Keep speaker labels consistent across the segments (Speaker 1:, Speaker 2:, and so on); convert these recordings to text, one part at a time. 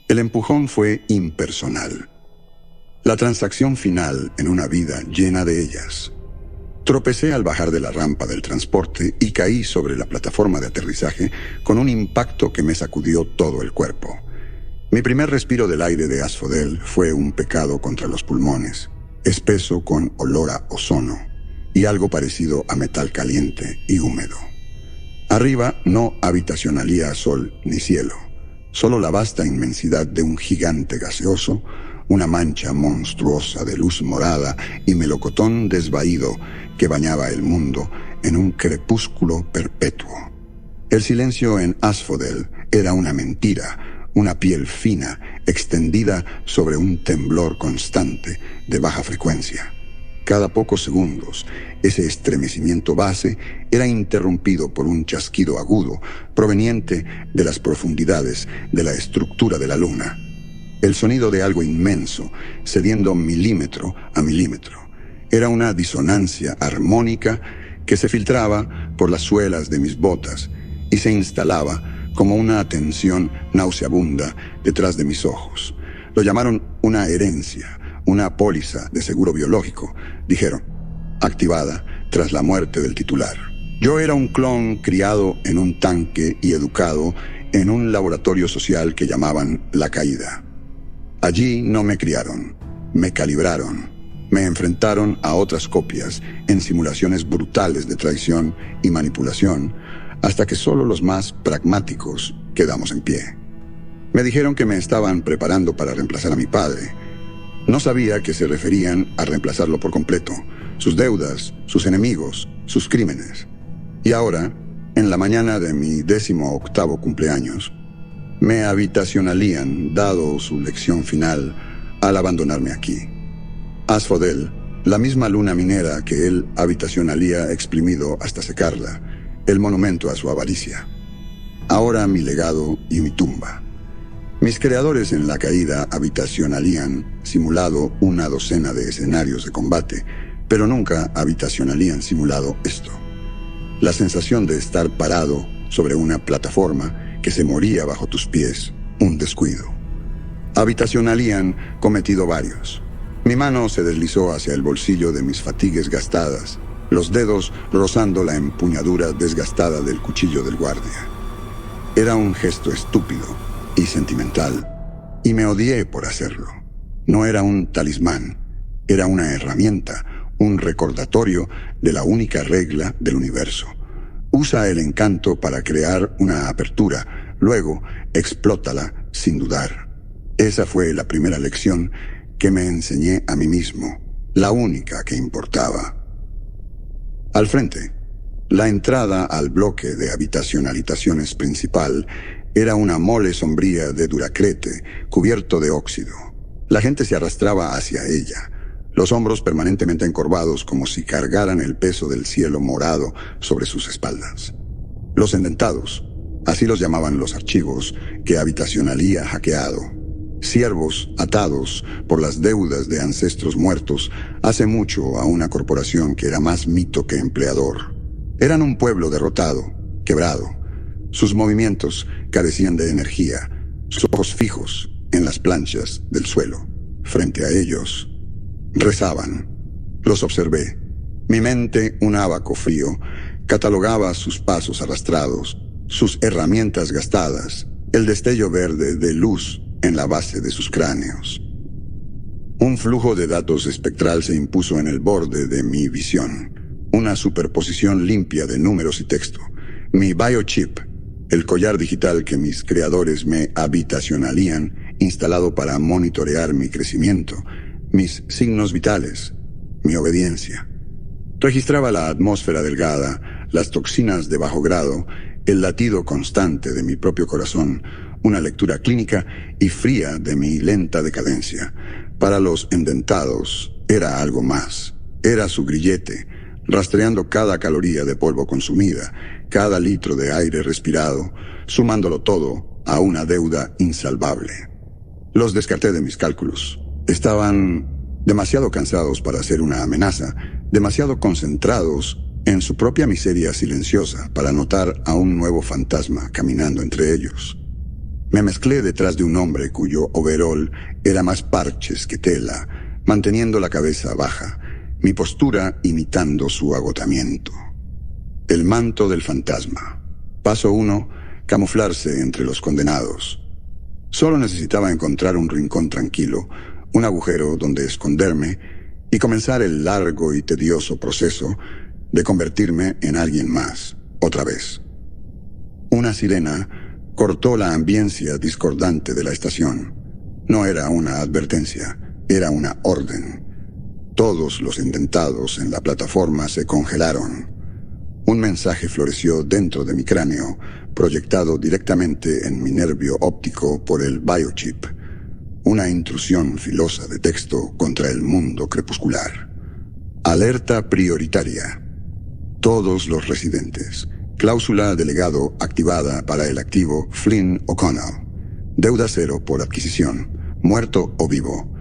Speaker 1: El empujón fue impersonal. La transacción final en una vida llena de ellas. Tropecé al bajar de la rampa del transporte y caí sobre la plataforma de aterrizaje con un impacto que me sacudió todo el cuerpo. Mi primer respiro del aire de Asphodel fue un pecado contra los pulmones, espeso con olor a ozono y algo parecido a metal caliente y húmedo. Arriba no habitacionalía sol ni cielo. Solo la vasta inmensidad de un gigante gaseoso, una mancha monstruosa de luz morada y melocotón desvaído que bañaba el mundo en un crepúsculo perpetuo. El silencio en Asphodel era una mentira, una piel fina extendida sobre un temblor constante de baja frecuencia. Cada pocos segundos, ese estremecimiento base era interrumpido por un chasquido agudo proveniente de las profundidades de la estructura de la luna. El sonido de algo inmenso, cediendo milímetro a milímetro. Era una disonancia armónica que se filtraba por las suelas de mis botas y se instalaba como una tensión nauseabunda detrás de mis ojos. Lo llamaron una herencia, una póliza de seguro biológico, dijeron, activada tras la muerte del titular. Yo era un clon criado en un tanque y educado en un laboratorio social que llamaban La Caída. Allí no me criaron, me calibraron, me enfrentaron a otras copias en simulaciones brutales de traición y manipulación, hasta que solo los más pragmáticos quedamos en pie. Me dijeron que me estaban preparando para reemplazar a mi padre. No sabía que se referían a reemplazarlo por completo, sus deudas, sus enemigos, sus crímenes. Y ahora, en la mañana de mi 18º cumpleaños, me habitacionalían, dado su lección final, al abandonarme aquí. Asphodel, la misma luna minera que él habitacionalía exprimido hasta secarla, el monumento a su avaricia. Ahora mi legado y mi tumba. Mis creadores en La Caída habitacionalían simulado una docena de escenarios de combate, pero nunca habitacionalían simulado esto. La sensación de estar parado sobre una plataforma que se moría bajo tus pies, un descuido. Habitacionalían cometido varios. Mi mano se deslizó hacia el bolsillo de mis fatigues gastadas, los dedos rozando la empuñadura desgastada del cuchillo del guardia. Era un gesto estúpido y sentimental, y me odié por hacerlo. No era un talismán, era una herramienta, un recordatorio de la única regla del universo. Usa el encanto para crear una apertura, luego explótala sin dudar. Esa fue la primera lección que me enseñé a mí mismo, la única que importaba. Al frente, la entrada al bloque de habitacionalizaciones principal era una mole sombría de duracrete cubierto de óxido. La gente se arrastraba hacia ella, los hombros permanentemente encorvados como si cargaran el peso del cielo morado sobre sus espaldas. Los endentados, así los llamaban los archivos que habitacionalía hackeado. Siervos atados por las deudas de ancestros muertos hace mucho a una corporación que era más mito que empleador. Eran un pueblo derrotado, quebrado. Sus movimientos carecían de energía, sus ojos fijos en las planchas del suelo. Frente a ellos, rezaban. Los observé. Mi mente, un ábaco frío, catalogaba sus pasos arrastrados, sus herramientas gastadas, el destello verde de luz en la base de sus cráneos. Un flujo de datos espectral se impuso en el borde de mi visión. Una superposición limpia de números y texto. Mi biochip, el collar digital que mis creadores me habitacionalían, instalado para monitorear mi crecimiento, mis signos vitales, mi obediencia. Registraba la atmósfera delgada, las toxinas de bajo grado, el latido constante de mi propio corazón, una lectura clínica y fría de mi lenta decadencia. Para los endentados era algo más. Era su grillete, rastreando cada caloría de polvo consumida, cada litro de aire respirado, sumándolo todo a una deuda insalvable. Los descarté de mis cálculos. Estaban demasiado cansados para ser una amenaza, demasiado concentrados en su propia miseria silenciosa para notar a un nuevo fantasma caminando entre ellos. Me mezclé detrás de un hombre cuyo overol era más parches que tela, manteniendo la cabeza baja, mi postura imitando su agotamiento. El manto del fantasma. Paso 1, camuflarse entre los condenados. Solo necesitaba encontrar un rincón tranquilo, un agujero donde esconderme y comenzar el largo y tedioso proceso de convertirme en alguien más, otra vez. Una sirena cortó la ambiencia discordante de la estación. No era una advertencia, era una orden. Todos los indentados en la plataforma se congelaron. Un mensaje floreció dentro de mi cráneo, proyectado directamente en mi nervio óptico por el biochip. Una intrusión filosa de texto contra el mundo crepuscular. Alerta prioritaria. Todos los residentes. Cláusula delegado activada para el activo Flynn O'Connell. Deuda cero por adquisición. Muerto o vivo.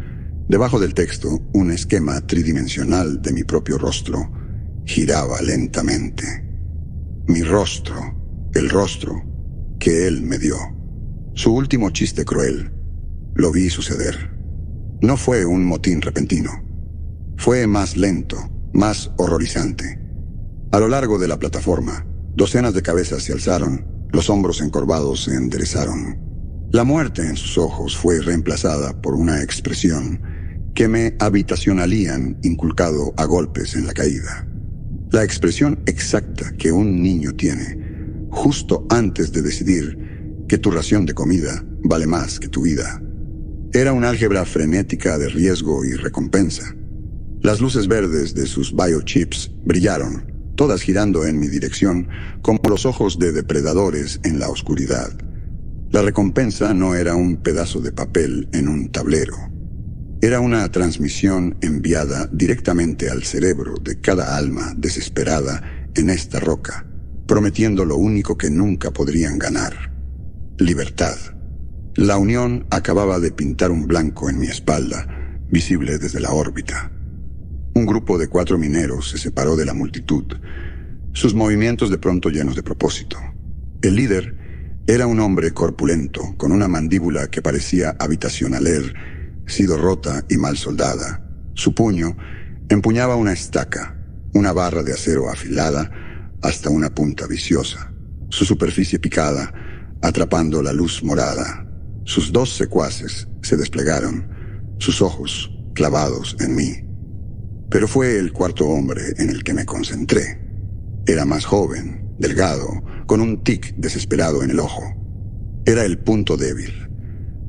Speaker 1: Debajo del texto, un esquema tridimensional de mi propio rostro giraba lentamente. Mi rostro, el rostro que él me dio. Su último chiste cruel. Lo vi suceder. No fue un motín repentino. Fue más lento, más horrorizante. A lo largo de la plataforma, docenas de cabezas se alzaron, los hombros encorvados se enderezaron. La muerte en sus ojos fue reemplazada por una expresión que me habitacionalían inculcado a golpes en la caída. La expresión exacta que un niño tiene justo antes de decidir que tu ración de comida vale más que tu vida. Era una álgebra frenética de riesgo y recompensa. Las luces verdes de sus biochips brillaron, todas girando en mi dirección como los ojos de depredadores en la oscuridad. La recompensa no era un pedazo de papel en un tablero. Era una transmisión enviada directamente al cerebro de cada alma desesperada en esta roca, prometiendo lo único que nunca podrían ganar: libertad. La Unión acababa de pintar un blanco en mi espalda, visible desde la órbita. Un grupo de 4 mineros se separó de la multitud, sus movimientos de pronto llenos de propósito. El líder era un hombre corpulento, con una mandíbula que parecía habitacionaler, sido rota y mal soldada. Su puño empuñaba una estaca, una barra de acero afilada hasta una punta viciosa, su superficie picada, atrapando la luz morada. Sus 2 secuaces se desplegaron, sus ojos clavados en mí. Pero fue el 4º hombre en el que me concentré. Era más joven, delgado, con un tic desesperado en el ojo. Era el punto débil.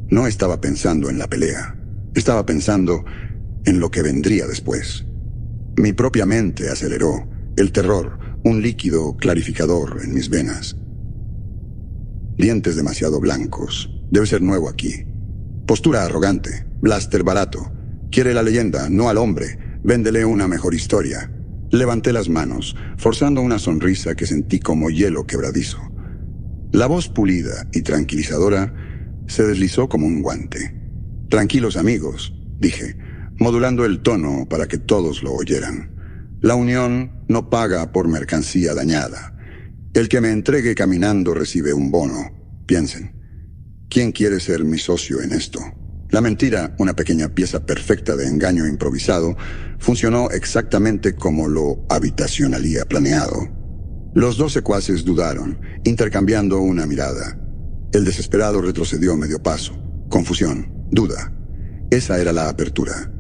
Speaker 1: No estaba pensando en la pelea. Estaba pensando en lo que vendría después. Mi propia mente aceleró, el terror, un líquido clarificador en mis venas. Dientes demasiado blancos. Debe ser nuevo aquí. Postura arrogante. Blaster barato. Quiere la leyenda, no al hombre. Véndele una mejor historia. Levanté las manos, forzando una sonrisa que sentí como hielo quebradizo. La voz pulida y tranquilizadora se deslizó como un guante. «Tranquilos, amigos», dije, modulando el tono para que todos lo oyeran. «La Unión no paga por mercancía dañada. El que me entregue caminando recibe un bono. Piensen, ¿quién quiere ser mi socio en esto?» La mentira, una pequeña pieza perfecta de engaño improvisado, funcionó exactamente como lo habitacionalía planeado. Los 2 secuaces dudaron, intercambiando una mirada. El desesperado retrocedió medio paso. Confusión, duda. Esa era la apertura.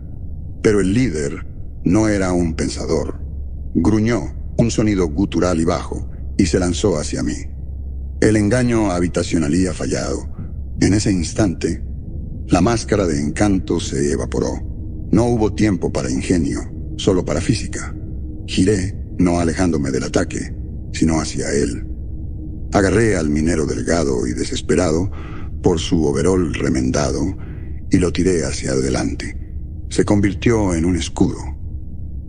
Speaker 1: Pero el líder no era un pensador. Gruñó, un sonido gutural y bajo, y se lanzó hacia mí. El engaño habitacionalía fallado. En ese instante, la máscara de encanto se evaporó. No hubo tiempo para ingenio, solo para física. Giré, no alejándome del ataque, sino hacia él. Agarré al minero delgado y desesperado por su overol remendado y lo tiré hacia adelante. Se convirtió en un escudo.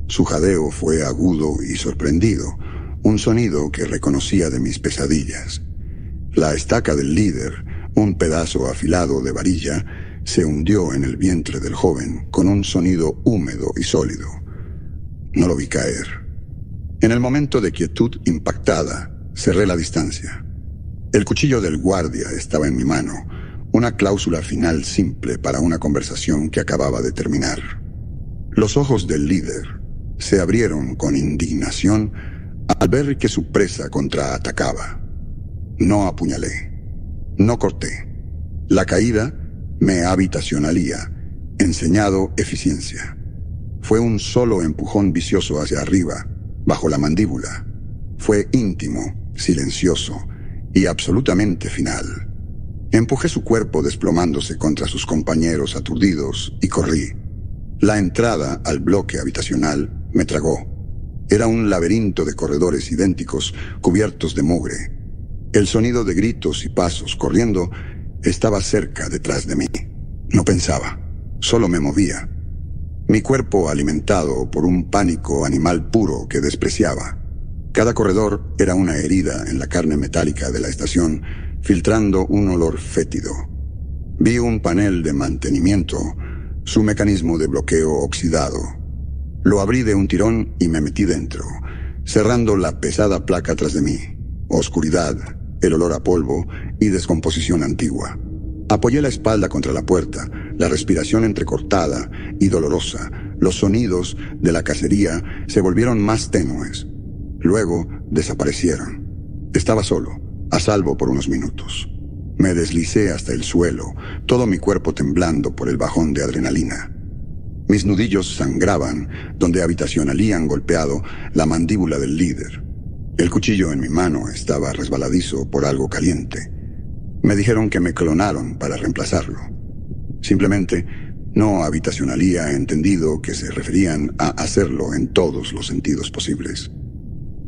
Speaker 1: Su jadeo fue agudo y sorprendido, un sonido que reconocía de mis pesadillas. La estaca del líder, un pedazo afilado de varilla, se hundió en el vientre del joven con un sonido húmedo y sólido. No lo vi caer. En el momento de quietud impactada, cerré la distancia. El cuchillo del guardia estaba en mi mano, una cláusula final simple para una conversación que acababa de terminar. Los ojos del líder se abrieron con indignación al ver que su presa contraatacaba. No apuñalé, no corté. La caída me habitacionalía, enseñado eficiencia. Fue un solo empujón vicioso hacia arriba, bajo la mandíbula. Fue íntimo, silencioso y absolutamente final. Empujé su cuerpo desplomándose contra sus compañeros aturdidos y corrí. La entrada al bloque habitacional me tragó. Era un laberinto de corredores idénticos cubiertos de mugre. El sonido de gritos y pasos corriendo estaba cerca detrás de mí. No pensaba, solo me movía. Mi cuerpo alimentado por un pánico animal puro que despreciaba. Cada corredor era una herida en la carne metálica de la estación, filtrando un olor fétido. Vi un panel de mantenimiento, su mecanismo de bloqueo oxidado. Lo abrí de un tirón y me metí dentro, cerrando la pesada placa tras de mí. Oscuridad, el olor a polvo y descomposición antigua. Apoyé la espalda contra la puerta, la respiración entrecortada y dolorosa. Los sonidos de la cacería se volvieron más tenues. Luego desaparecieron. Estaba solo, a salvo por unos minutos. Me deslicé hasta el suelo, todo mi cuerpo temblando por el bajón de adrenalina. Mis nudillos sangraban donde habitacionalían golpeado la mandíbula del líder. El cuchillo en mi mano estaba resbaladizo por algo caliente. Me dijeron que me clonaron para reemplazarlo. Simplemente no habitacionalía entendido que se referían a hacerlo en todos los sentidos posibles.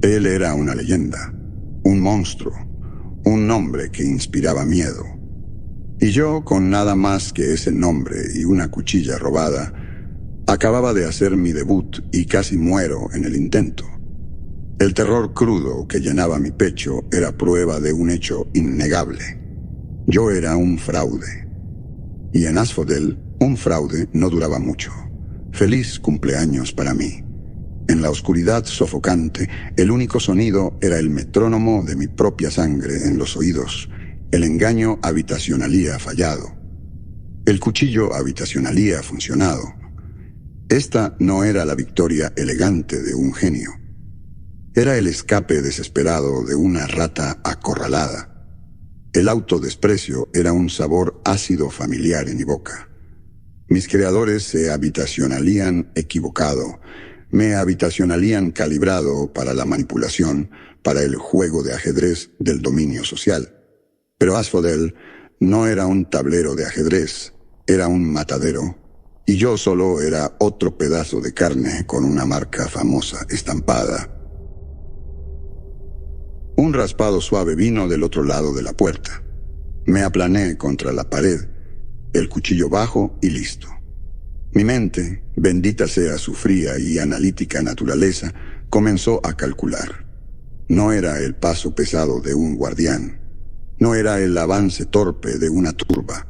Speaker 1: Él era una leyenda, un monstruo, un nombre que inspiraba miedo. Y yo, con nada más que ese nombre y una cuchilla robada, acababa de hacer mi debut y casi muero en el intento. El terror crudo que llenaba mi pecho era prueba de un hecho innegable. Yo era un fraude. Y en Asphodel, un fraude no duraba mucho. Feliz cumpleaños para mí. En la oscuridad sofocante, el único sonido era el metrónomo de mi propia sangre en los oídos. El engaño habitacionalía fallado. El cuchillo habitacionalía funcionado. Esta no era la victoria elegante de un genio. Era el escape desesperado de una rata acorralada. El autodesprecio era un sabor ácido familiar en mi boca. Mis creadores se habitacionalían equivocado. Me habitacionalían calibrado para la manipulación, para el juego de ajedrez del dominio social. Pero Asphodel no era un tablero de ajedrez, era un matadero. Y yo solo era otro pedazo de carne con una marca famosa estampada. Un raspado suave vino del otro lado de la puerta. Me aplané contra la pared, el cuchillo bajo y listo. Mi mente, bendita sea su fría y analítica naturaleza, comenzó a calcular. No era el paso pesado de un guardián. No era el avance torpe de una turba.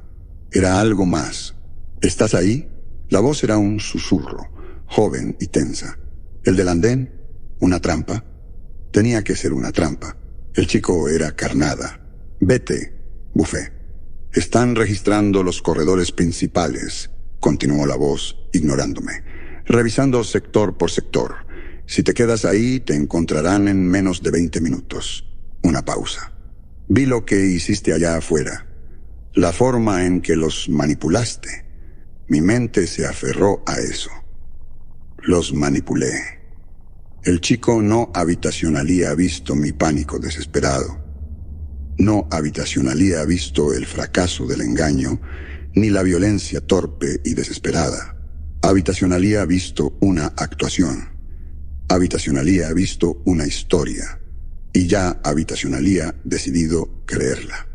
Speaker 1: Era algo más. ¿Estás ahí? La voz era un susurro, joven y tensa. ¿El del andén? ¿Una trampa? Tenía que ser una trampa. El chico era carnada. Vete, bufé. Están registrando los corredores principales, continuó la voz, ignorándome. Revisando sector por sector. Si te quedas ahí, te encontrarán en menos de 20 minutos. Una pausa. Vi lo que hiciste allá afuera. La forma en que los manipulaste. Mi mente se aferró a eso. Los manipulé. El chico no habitacionalía visto mi pánico desesperado. No habitacionalía visto el fracaso del engaño, ni la violencia torpe y desesperada. Habitacionalía visto una actuación. Habitacionalía visto una historia. Y ya habitacionalía decidido creerla.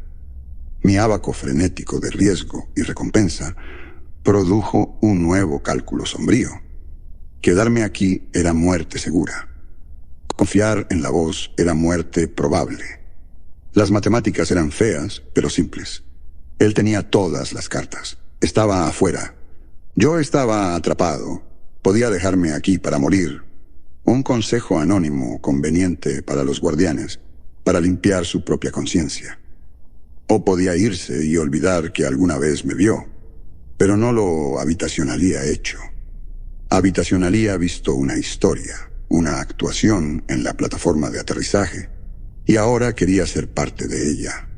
Speaker 1: Mi ábaco frenético de riesgo y recompensa produjo un nuevo cálculo sombrío. Quedarme aquí era muerte segura. Confiar en la voz era muerte probable. Las matemáticas eran feas, pero simples. Él tenía todas las cartas. Estaba afuera. Yo estaba atrapado. Podía dejarme aquí para morir. Un consejo anónimo conveniente para los guardianes, para limpiar su propia conciencia. O podía irse y olvidar que alguna vez me vio, pero no lo habitacionalía hecho. Habitacionalía visto una historia, una actuación en la plataforma de aterrizaje, y ahora quería ser parte de ella.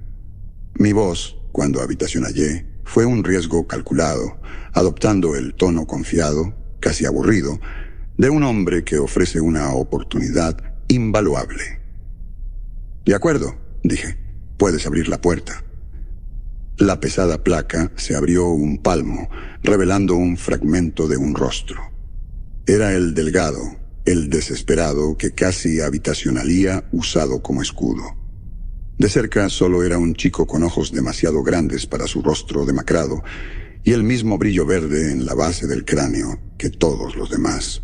Speaker 1: Mi voz, cuando habitacionallé, fue un riesgo calculado, adoptando el tono confiado, casi aburrido, de un hombre que ofrece una oportunidad invaluable. «De acuerdo», dije, «puedes abrir la puerta». La pesada placa se abrió un palmo, revelando un fragmento de un rostro. Era el delgado, el desesperado que casi habitacionalía usado como escudo. De cerca solo era un chico con ojos demasiado grandes para su rostro demacrado y el mismo brillo verde en la base del cráneo que todos los demás.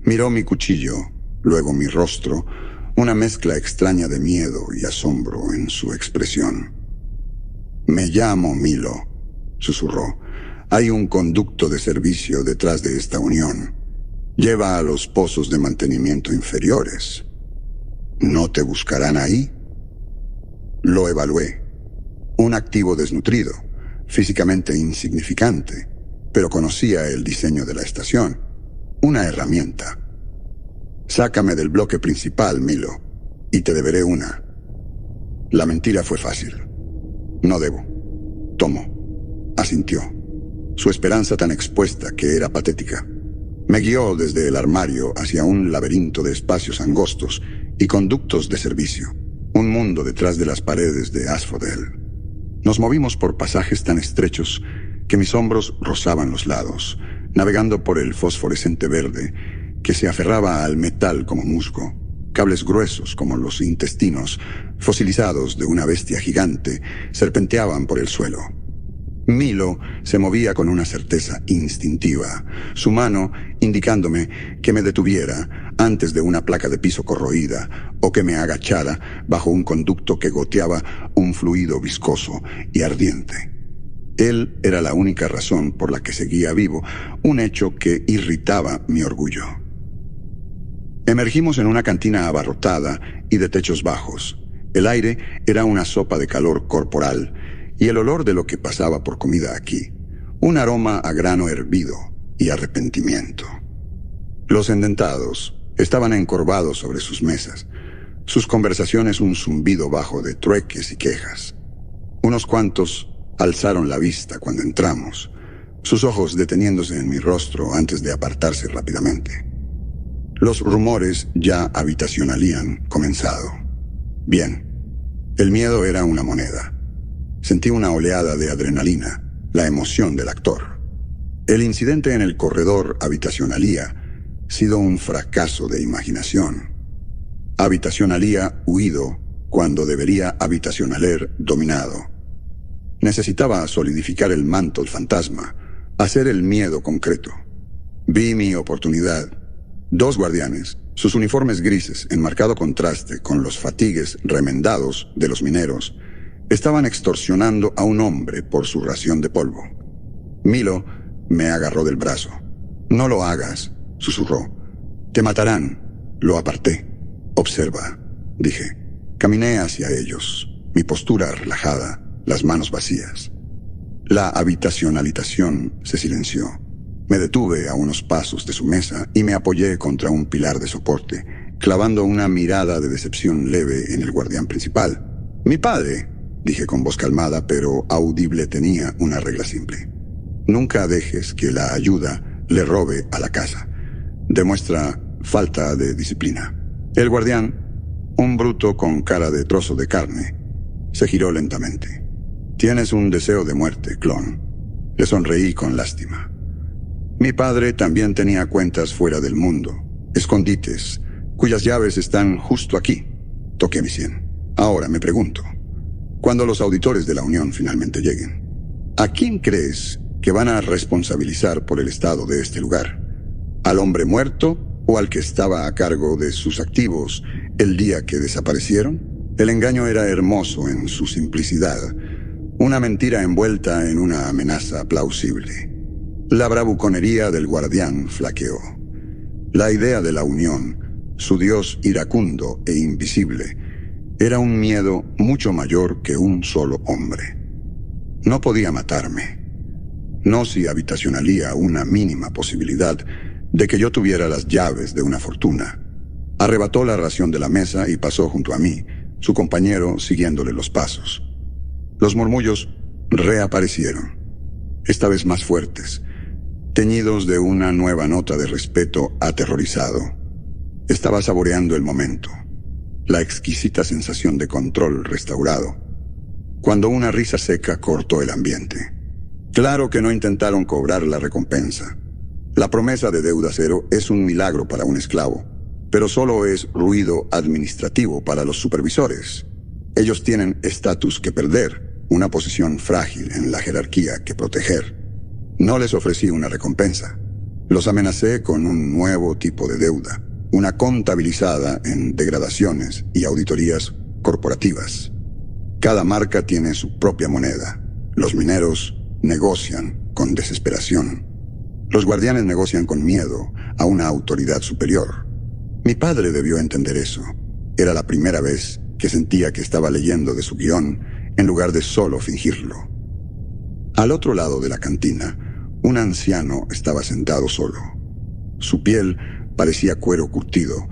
Speaker 1: Miró mi cuchillo, luego mi rostro, una mezcla extraña de miedo y asombro en su expresión. «Me llamo Milo», susurró. «Hay un conducto de servicio detrás de esta unión. Lleva a los pozos de mantenimiento inferiores. ¿No te buscarán ahí?» Lo evalué. Un activo desnutrido, físicamente insignificante, pero conocía el diseño de la estación. Una herramienta. «Sácame del bloque principal, Milo, y te deberé una». La mentira fue fácil. «No debo». «Tomo», asintió. Su esperanza tan expuesta que era patética. Me guió desde el armario hacia un laberinto de espacios angostos y conductos de servicio. Un mundo detrás de las paredes de Asphodel. Nos movimos por pasajes tan estrechos que mis hombros rozaban los lados, navegando por el fosforescente verde que se aferraba al metal como musgo. Cables gruesos como los intestinos, fosilizados de una bestia gigante, serpenteaban por el suelo. Milo se movía con una certeza instintiva, su mano indicándome que me detuviera antes de una placa de piso corroída o que me agachara bajo un conducto que goteaba un fluido viscoso y ardiente. Él era la única razón por la que seguía vivo, un hecho que irritaba mi orgullo. Emergimos en una cantina abarrotada y de techos bajos. El aire era una sopa de calor corporal y el olor de lo que pasaba por comida aquí, un aroma a grano hervido y arrepentimiento. Los endentados estaban encorvados sobre sus mesas, sus conversaciones un zumbido bajo de trueques y quejas. Unos cuantos alzaron la vista cuando entramos, sus ojos deteniéndose en mi rostro antes de apartarse rápidamente. Los rumores ya habitacionalían comenzado. Bien, el miedo era una moneda. Sentí una oleada de adrenalina, la emoción del actor. El incidente en el corredor habitacionalía sido un fracaso de imaginación. Habitacionalía huido cuando debería habitacionaler dominado. Necesitaba solidificar el manto fantasma, hacer el miedo concreto. Vi mi oportunidad. 2 guardianes, sus uniformes grises en marcado contraste con los fatigues remendados de los mineros, estaban extorsionando a un hombre por su ración de polvo. Milo me agarró del brazo. «No lo hagas», susurró. «Te matarán». Lo aparté. «Observa», dije. Caminé hacia ellos, mi postura relajada, las manos vacías. La habitación se silenció. Me detuve a unos pasos de su mesa y me apoyé contra un pilar de soporte, clavando una mirada de decepción leve en el guardián principal. «Mi padre», dije con voz calmada, pero audible, tenía una regla simple. «Nunca dejes que la ayuda le robe a la casa. Demuestra falta de disciplina». El guardián, un bruto con cara de trozo de carne, se giró lentamente. «Tienes un deseo de muerte, clon». Le sonreí con lástima. Mi padre también tenía cuentas fuera del mundo, escondites, cuyas llaves están justo aquí. Toqué mi sien. Ahora me pregunto, cuando los auditores de la Unión finalmente lleguen, ¿a quién crees que van a responsabilizar por el estado de este lugar? ¿Al hombre muerto o al que estaba a cargo de sus activos el día que desaparecieron? El engaño era hermoso en su simplicidad, una mentira envuelta en una amenaza plausible. La bravuconería del guardián flaqueó. La idea de la unión, su dios iracundo e invisible, era un miedo mucho mayor que un solo hombre. No podía matarme. No si habitacionaría una mínima posibilidad de que yo tuviera las llaves de una fortuna. Arrebató la ración de la mesa y pasó junto a mí, su compañero siguiéndole los pasos. Los murmullos reaparecieron, esta vez más fuertes, teñidos de una nueva nota de respeto aterrorizado. Estaba saboreando el momento, la exquisita sensación de control restaurado, cuando una risa seca cortó el ambiente. Claro que no intentaron cobrar la recompensa. La promesa de deuda cero es un milagro para un esclavo, pero solo es ruido administrativo para los supervisores. Ellos tienen estatus que perder, una posición frágil en la jerarquía que proteger. No les ofrecí una recompensa. Los amenacé con un nuevo tipo de deuda, una contabilizada en degradaciones y auditorías corporativas. Cada marca tiene su propia moneda. Los mineros negocian con desesperación. Los guardianes negocian con miedo a una autoridad superior. Mi padre debió entender eso. Era la primera vez que sentía que estaba leyendo de su guión en lugar de solo fingirlo. Al otro lado de la cantina, un anciano estaba sentado solo. Su piel parecía cuero curtido,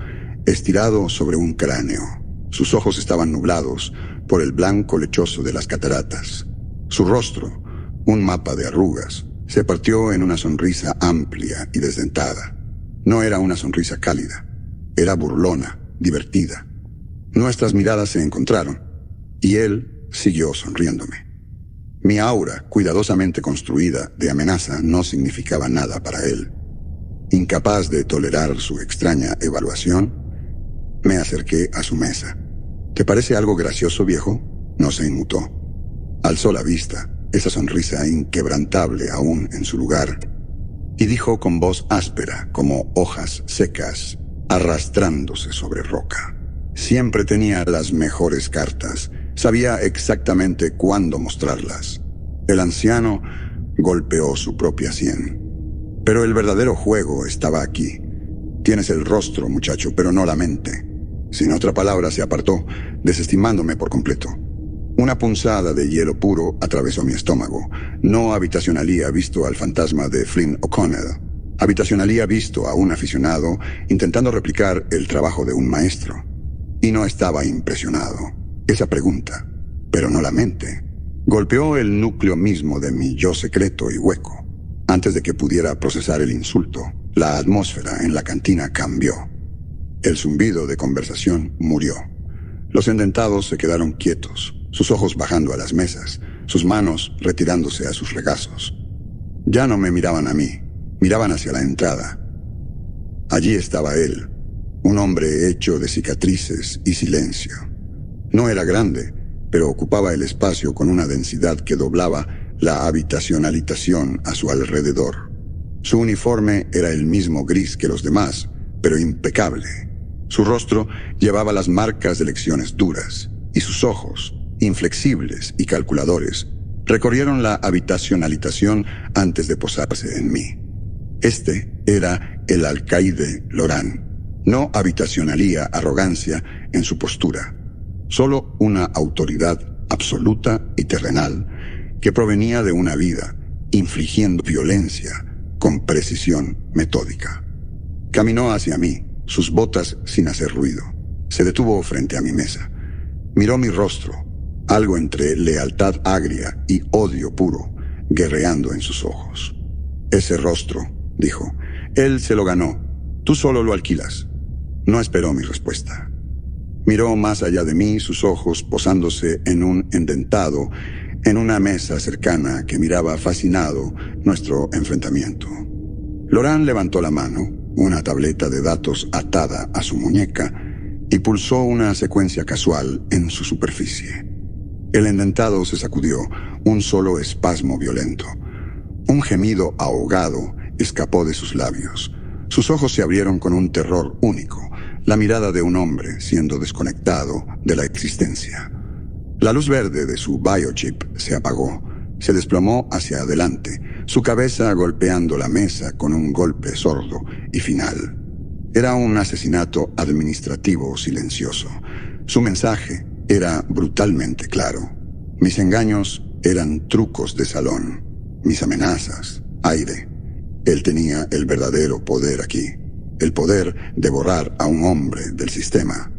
Speaker 1: estirado sobre un cráneo. Sus ojos estaban nublados por el blanco lechoso de las cataratas. Su rostro, un mapa de arrugas, se partió en una sonrisa amplia y desdentada. No era una sonrisa cálida, era burlona, divertida. Nuestras miradas se encontraron, y él siguió sonriéndome. Mi aura, cuidadosamente construida de amenaza, no significaba nada para él. Incapaz de tolerar su extraña evaluación, me acerqué a su mesa. ¿Te parece algo gracioso, viejo? No se inmutó. Alzó la vista, esa sonrisa inquebrantable aún en su lugar, y dijo con voz áspera, como hojas secas arrastrándose sobre roca. Siempre tenía las mejores cartas, sabía exactamente cuándo mostrarlas. El anciano golpeó su propia sien. Pero el verdadero juego estaba aquí. Tienes el rostro, muchacho, pero no la mente. Sin otra palabra, se apartó, desestimándome por completo. Una punzada de hielo puro atravesó mi estómago. No habitacionalía visto al fantasma de Flynn O'Connell. Habitacionalía visto a un aficionado intentando replicar el trabajo de un maestro. Y no estaba impresionado. Esa pregunta, pero no la mente, golpeó el núcleo mismo de mi yo secreto y hueco. Antes de que pudiera procesar el insulto, la atmósfera en la cantina cambió. El zumbido de conversación murió. Los endentados se quedaron quietos, sus ojos bajando a las mesas, sus manos retirándose a sus regazos. Ya no me miraban a mí, miraban hacia la entrada. Allí estaba él, un hombre hecho de cicatrices y silencio. No era grande, pero ocupaba el espacio con una densidad que doblaba la habitación a su alrededor. Su uniforme era el mismo gris que los demás, pero impecable. Su rostro llevaba las marcas de lecciones duras, y sus ojos, inflexibles y calculadores, recorrieron la habitación antes de posarse en mí. Este era el alcaide Loran. No habitacionalía arrogancia en su postura, solo una autoridad absoluta y terrenal que provenía de una vida, infligiendo violencia con precisión metódica. Caminó hacia mí, sus botas sin hacer ruido. Se detuvo frente a mi mesa. Miró mi rostro, algo entre lealtad agria y odio puro, guerreando en sus ojos. Ese rostro, dijo, él se lo ganó. Tú solo lo alquilas. No esperó mi respuesta. Miró más allá de mí, sus ojos posándose en un endentado, en una mesa cercana que miraba fascinado nuestro enfrentamiento. Loran levantó la mano, una tableta de datos atada a su muñeca, y pulsó una secuencia casual en su superficie. El endentado se sacudió, un solo espasmo violento. Un gemido ahogado escapó de sus labios. Sus ojos se abrieron con un terror único, la mirada de un hombre siendo desconectado de la existencia. La luz verde de su biochip se apagó, se desplomó hacia adelante, su cabeza golpeando la mesa con un golpe sordo y final. Era un asesinato administrativo silencioso. Su mensaje era brutalmente claro. Mis engaños eran trucos de salón, mis amenazas, aire. Él tenía el verdadero poder aquí, el poder de borrar a un hombre del sistema.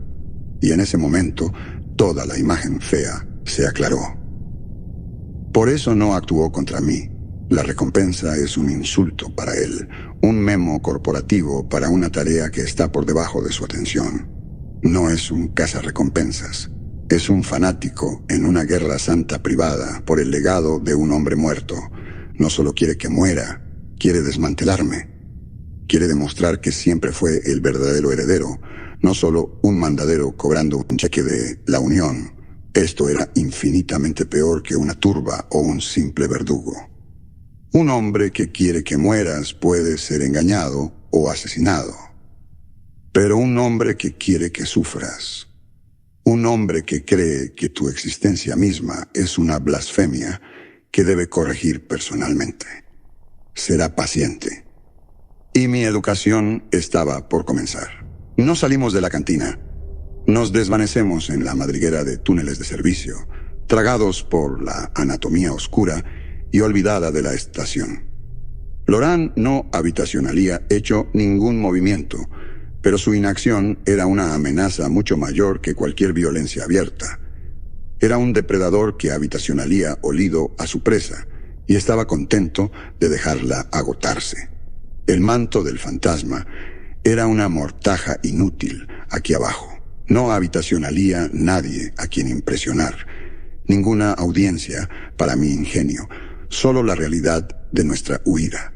Speaker 1: Y en ese momento, toda la imagen fea se aclaró. Por eso no actuó contra mí. La recompensa es un insulto para él, un memo corporativo para una tarea que está por debajo de su atención. No es un cazarrecompensas. Es un fanático en una guerra santa privada por el legado de un hombre muerto. No solo quiere que muera, quiere desmantelarme. Quiere demostrar que siempre fue el verdadero heredero, no solo un mandadero cobrando un cheque de la Unión. Esto era infinitamente peor que una turba o un simple verdugo. Un hombre que quiere que mueras puede ser engañado o asesinado. Pero un hombre que quiere que sufras, un hombre que cree que tu existencia misma es una blasfemia que debe corregir personalmente, será paciente. Y mi educación estaba por comenzar. No salimos de la cantina. Nos desvanecemos en la madriguera de túneles de servicio, tragados por la anatomía oscura y olvidada de la estación. Laurent no habitacionalía hecho ningún movimiento, pero su inacción era una amenaza mucho mayor que cualquier violencia abierta. Era un depredador que habitacionalía olido a su presa y estaba contento de dejarla agotarse. El manto del fantasma era una mortaja inútil aquí abajo. No habitacionalía nadie a quien impresionar. Ninguna audiencia para mi ingenio. Solo la realidad de nuestra huida.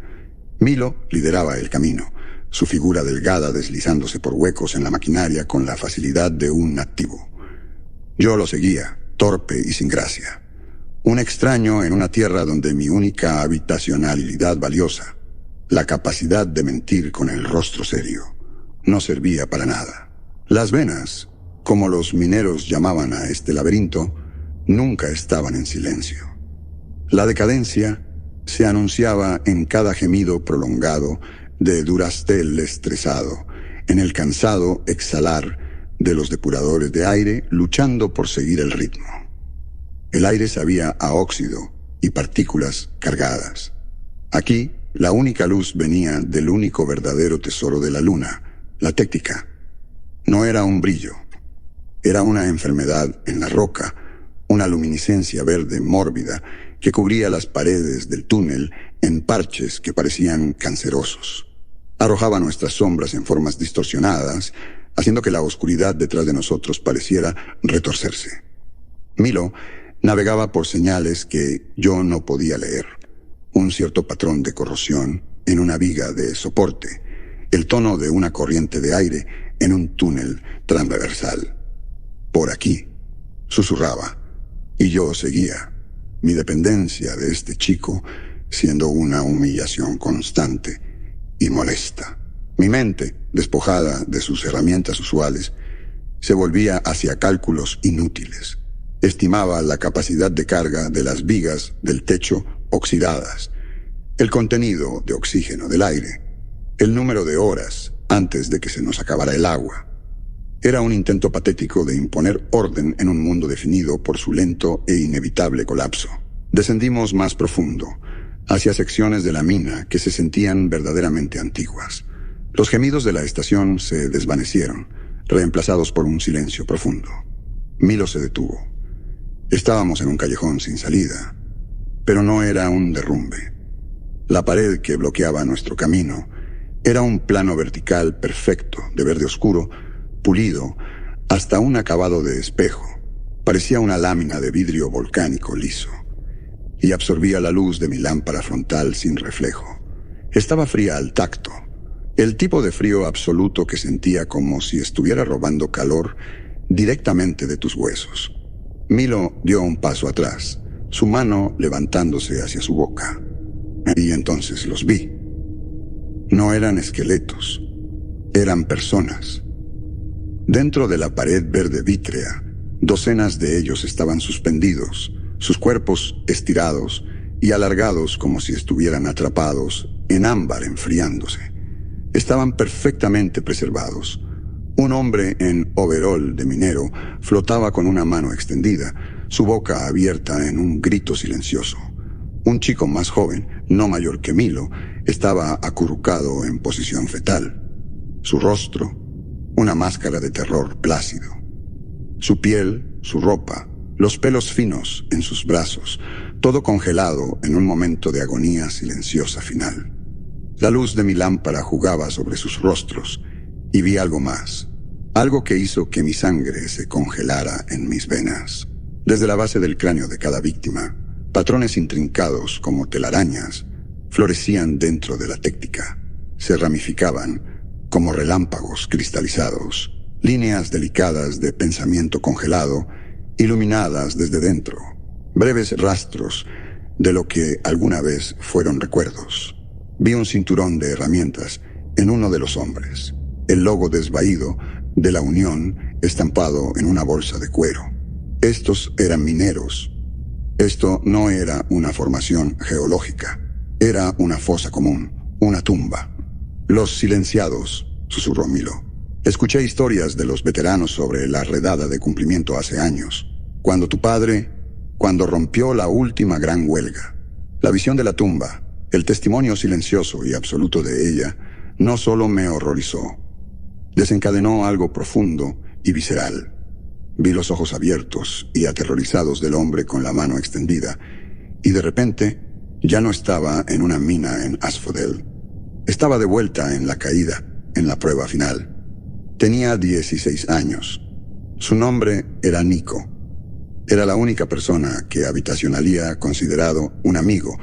Speaker 1: Milo lideraba el camino, su figura delgada deslizándose por huecos en la maquinaria con la facilidad de un nativo. Yo lo seguía, torpe y sin gracia. Un extraño en una tierra donde mi única habitacionalidad valiosa, la capacidad de mentir con el rostro serio, no servía para nada. Las venas, como los mineros llamaban a este laberinto, nunca estaban en silencio. La decadencia se anunciaba en cada gemido prolongado de Duracell estresado, en el cansado exhalar de los depuradores de aire luchando por seguir el ritmo. El aire sabía a óxido y partículas cargadas. Aquí, la única luz venía del único verdadero tesoro de la luna, la téctica. No era un brillo, era una enfermedad en la roca, una luminiscencia verde mórbida que cubría las paredes del túnel en parches que parecían cancerosos. Arrojaba nuestras sombras en formas distorsionadas, haciendo que la oscuridad detrás de nosotros pareciera retorcerse. Milo navegaba por señales que yo no podía leer. Un cierto patrón de corrosión en una viga de soporte, el tono de una corriente de aire en un túnel transversal. Por aquí, susurraba, y yo seguía. Mi dependencia de este chico siendo una humillación constante y molesta. Mi mente, despojada de sus herramientas usuales, se volvía hacia cálculos inútiles. Estimaba la capacidad de carga de las vigas del techo oxidadas, el contenido de oxígeno del aire, el número de horas antes de que se nos acabara el agua. Era un intento patético de imponer orden en un mundo definido por su lento e inevitable colapso. Descendimos más profundo, hacia secciones de la mina que se sentían verdaderamente antiguas. Los gemidos de la estación se desvanecieron, reemplazados por un silencio profundo. Milo se detuvo. Estábamos en un callejón sin salida, pero no era un derrumbe. La pared que bloqueaba nuestro camino era un plano vertical perfecto, de verde oscuro, pulido, hasta un acabado de espejo. Parecía una lámina de vidrio volcánico liso, y absorbía la luz de mi lámpara frontal sin reflejo. Estaba fría al tacto, el tipo de frío absoluto que sentía como si estuviera robando calor directamente de tus huesos. Milo dio un paso atrás, su mano levantándose hacia su boca. Y entonces los vi. No eran esqueletos, eran personas. Dentro de la pared verde vítrea, docenas de ellos estaban suspendidos, sus cuerpos estirados y alargados como si estuvieran atrapados en ámbar enfriándose. Estaban perfectamente preservados. Un hombre en overol de minero flotaba con una mano extendida, su boca abierta en un grito silencioso. Un chico más joven, no mayor que Milo, estaba acurrucado en posición fetal. Su rostro, una máscara de terror plácido. Su piel, su ropa, los pelos finos en sus brazos, todo congelado en un momento de agonía silenciosa final. La luz de mi lámpara jugaba sobre sus rostros y vi algo más, algo que hizo que mi sangre se congelara en mis venas. Desde la base del cráneo de cada víctima, patrones intrincados como telarañas florecían dentro de la téctica, se ramificaban como relámpagos cristalizados, líneas delicadas de pensamiento congelado, iluminadas desde dentro, breves rastros de lo que alguna vez fueron recuerdos. Vi un cinturón de herramientas en uno de los hombres, el logo desvaído de la Unión estampado en una bolsa de cuero. Estos eran mineros. Esto no era una formación geológica, era una fosa común, una tumba. Los silenciados, susurró Milo. Escuché historias de los veteranos sobre la redada de cumplimiento hace años, cuando rompió la última gran huelga. La visión de la tumba, el testimonio silencioso y absoluto de ella, no solo me horrorizó, desencadenó algo profundo y visceral. Vi los ojos abiertos y aterrorizados del hombre con la mano extendida, y de repente ya no estaba en una mina en Asphodel. Estaba de vuelta en la caída, en la prueba final. Tenía 16 años. Su nombre era Nico. Era la única persona que Habitacionalía ha considerado un amigo,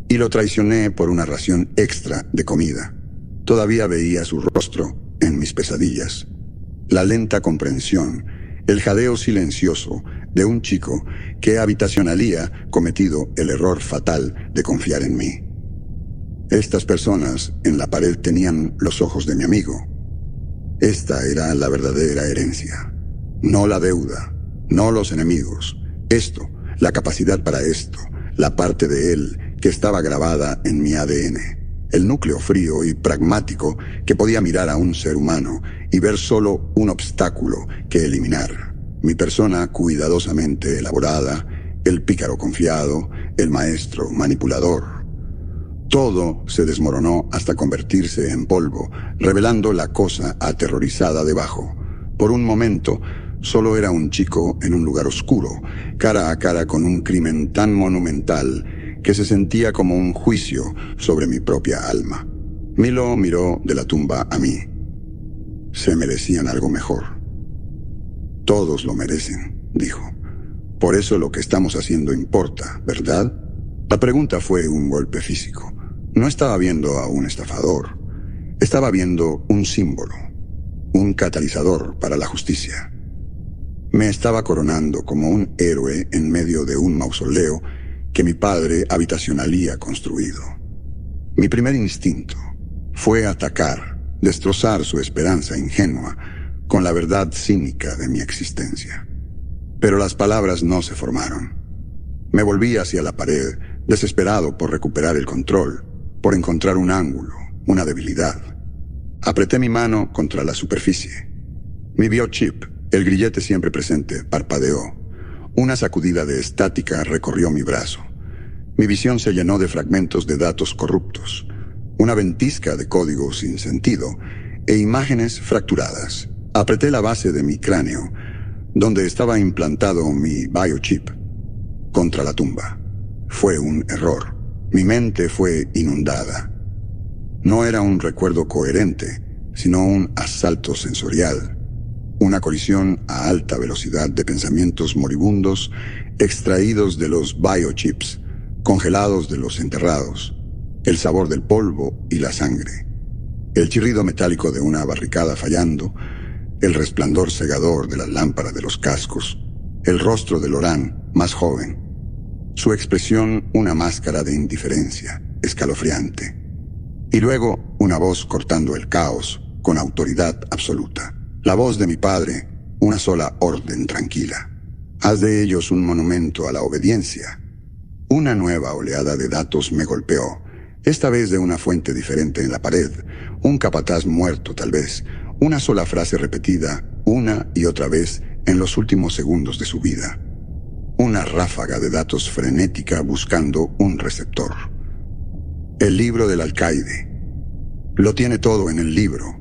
Speaker 1: y lo traicioné por una ración extra de comida. Todavía veía su rostro en mis pesadillas. La lenta comprensión, el jadeo silencioso de un chico que Habitacionalía cometido el error fatal de confiar en mí. Estas personas en la pared tenían los ojos de mi amigo. Esta era la verdadera herencia. No la deuda, no los enemigos. Esto, la capacidad para esto, la parte de él que estaba grabada en mi ADN. El núcleo frío y pragmático que podía mirar a un ser humano y ver solo un obstáculo que eliminar. Mi persona cuidadosamente elaborada, el pícaro confiado, el maestro manipulador. Todo se desmoronó hasta convertirse en polvo, revelando la cosa aterrorizada debajo. Por un momento, solo era un chico en un lugar oscuro, cara a cara con un crimen tan monumental que se sentía como un juicio sobre mi propia alma. Milo miró de la tumba a mí. Se merecían algo mejor. Todos lo merecen, dijo. Por eso lo que estamos haciendo importa, ¿verdad? La pregunta fue un golpe físico. No estaba viendo a un estafador. Estaba viendo un símbolo, un catalizador para la justicia. Me estaba coronando como un héroe en medio de un mausoleo que mi padre Habitacionalía construido. Mi primer instinto fue atacar, destrozar su esperanza ingenua con la verdad cínica de mi existencia. Pero las palabras no se formaron. Me volví hacia la pared, desesperado por recuperar el control, por encontrar un ángulo, una debilidad. Apreté mi mano contra la superficie. Mi biochip, el grillete siempre presente, parpadeó. Una sacudida de estática recorrió mi brazo. Mi visión se llenó de fragmentos de datos corruptos, una ventisca de código sin sentido e imágenes fracturadas. Apreté la base de mi cráneo, donde estaba implantado mi biochip, contra la tumba. Fue un error. Mi mente fue inundada. No era un recuerdo coherente, sino un asalto sensorial. Una colisión a alta velocidad de pensamientos moribundos extraídos de los biochips, congelados de los enterrados, el sabor del polvo y la sangre, el chirrido metálico de una barricada fallando, el resplandor cegador de la lámpara de los cascos, el rostro de Lorán, más joven, su expresión una máscara de indiferencia, escalofriante. Y luego una voz cortando el caos con autoridad absoluta. La voz de mi padre, una sola orden tranquila. Haz de ellos un monumento a la obediencia. Una nueva oleada de datos me golpeó, esta vez de una fuente diferente en la pared, un capataz muerto tal vez, una sola frase repetida una y otra vez en los últimos segundos de su vida. Una ráfaga de datos frenética buscando un receptor. El libro del alcaide. Lo tiene todo en el libro.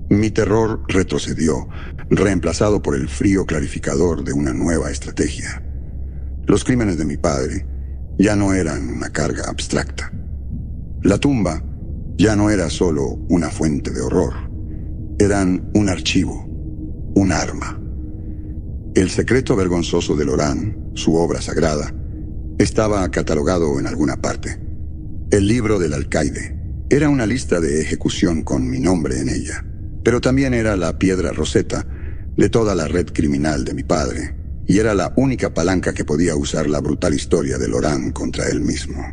Speaker 1: Mi terror retrocedió, reemplazado por el frío clarificador de una nueva estrategia. Los crímenes de mi padre ya no eran una carga abstracta. La tumba ya no era solo una fuente de horror. Eran un archivo, un arma. El secreto vergonzoso de Loran, su obra sagrada, estaba catalogado en alguna parte. El libro del alcaide era una lista de ejecución con mi nombre en ella, pero también era la piedra roseta de toda la red criminal de mi padre, y era la única palanca que podía usar la brutal historia de Loran contra él mismo.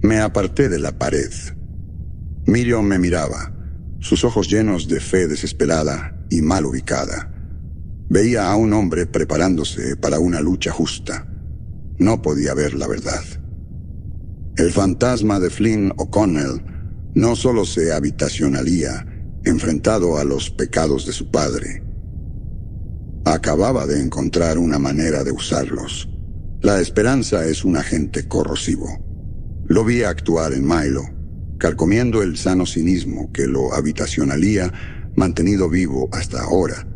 Speaker 1: Me aparté de la pared. Miriam me miraba, sus ojos llenos de fe desesperada y mal ubicada. Veía a un hombre preparándose para una lucha justa. No podía ver la verdad. El fantasma de Flynn O'Connell no solo se habitacionalía enfrentado a los pecados de su padre. Acababa de encontrar una manera de usarlos. La esperanza es un agente corrosivo. Lo vi actuar en Milo, carcomiendo el sano cinismo que lo habitacionalía mantenido vivo hasta ahora.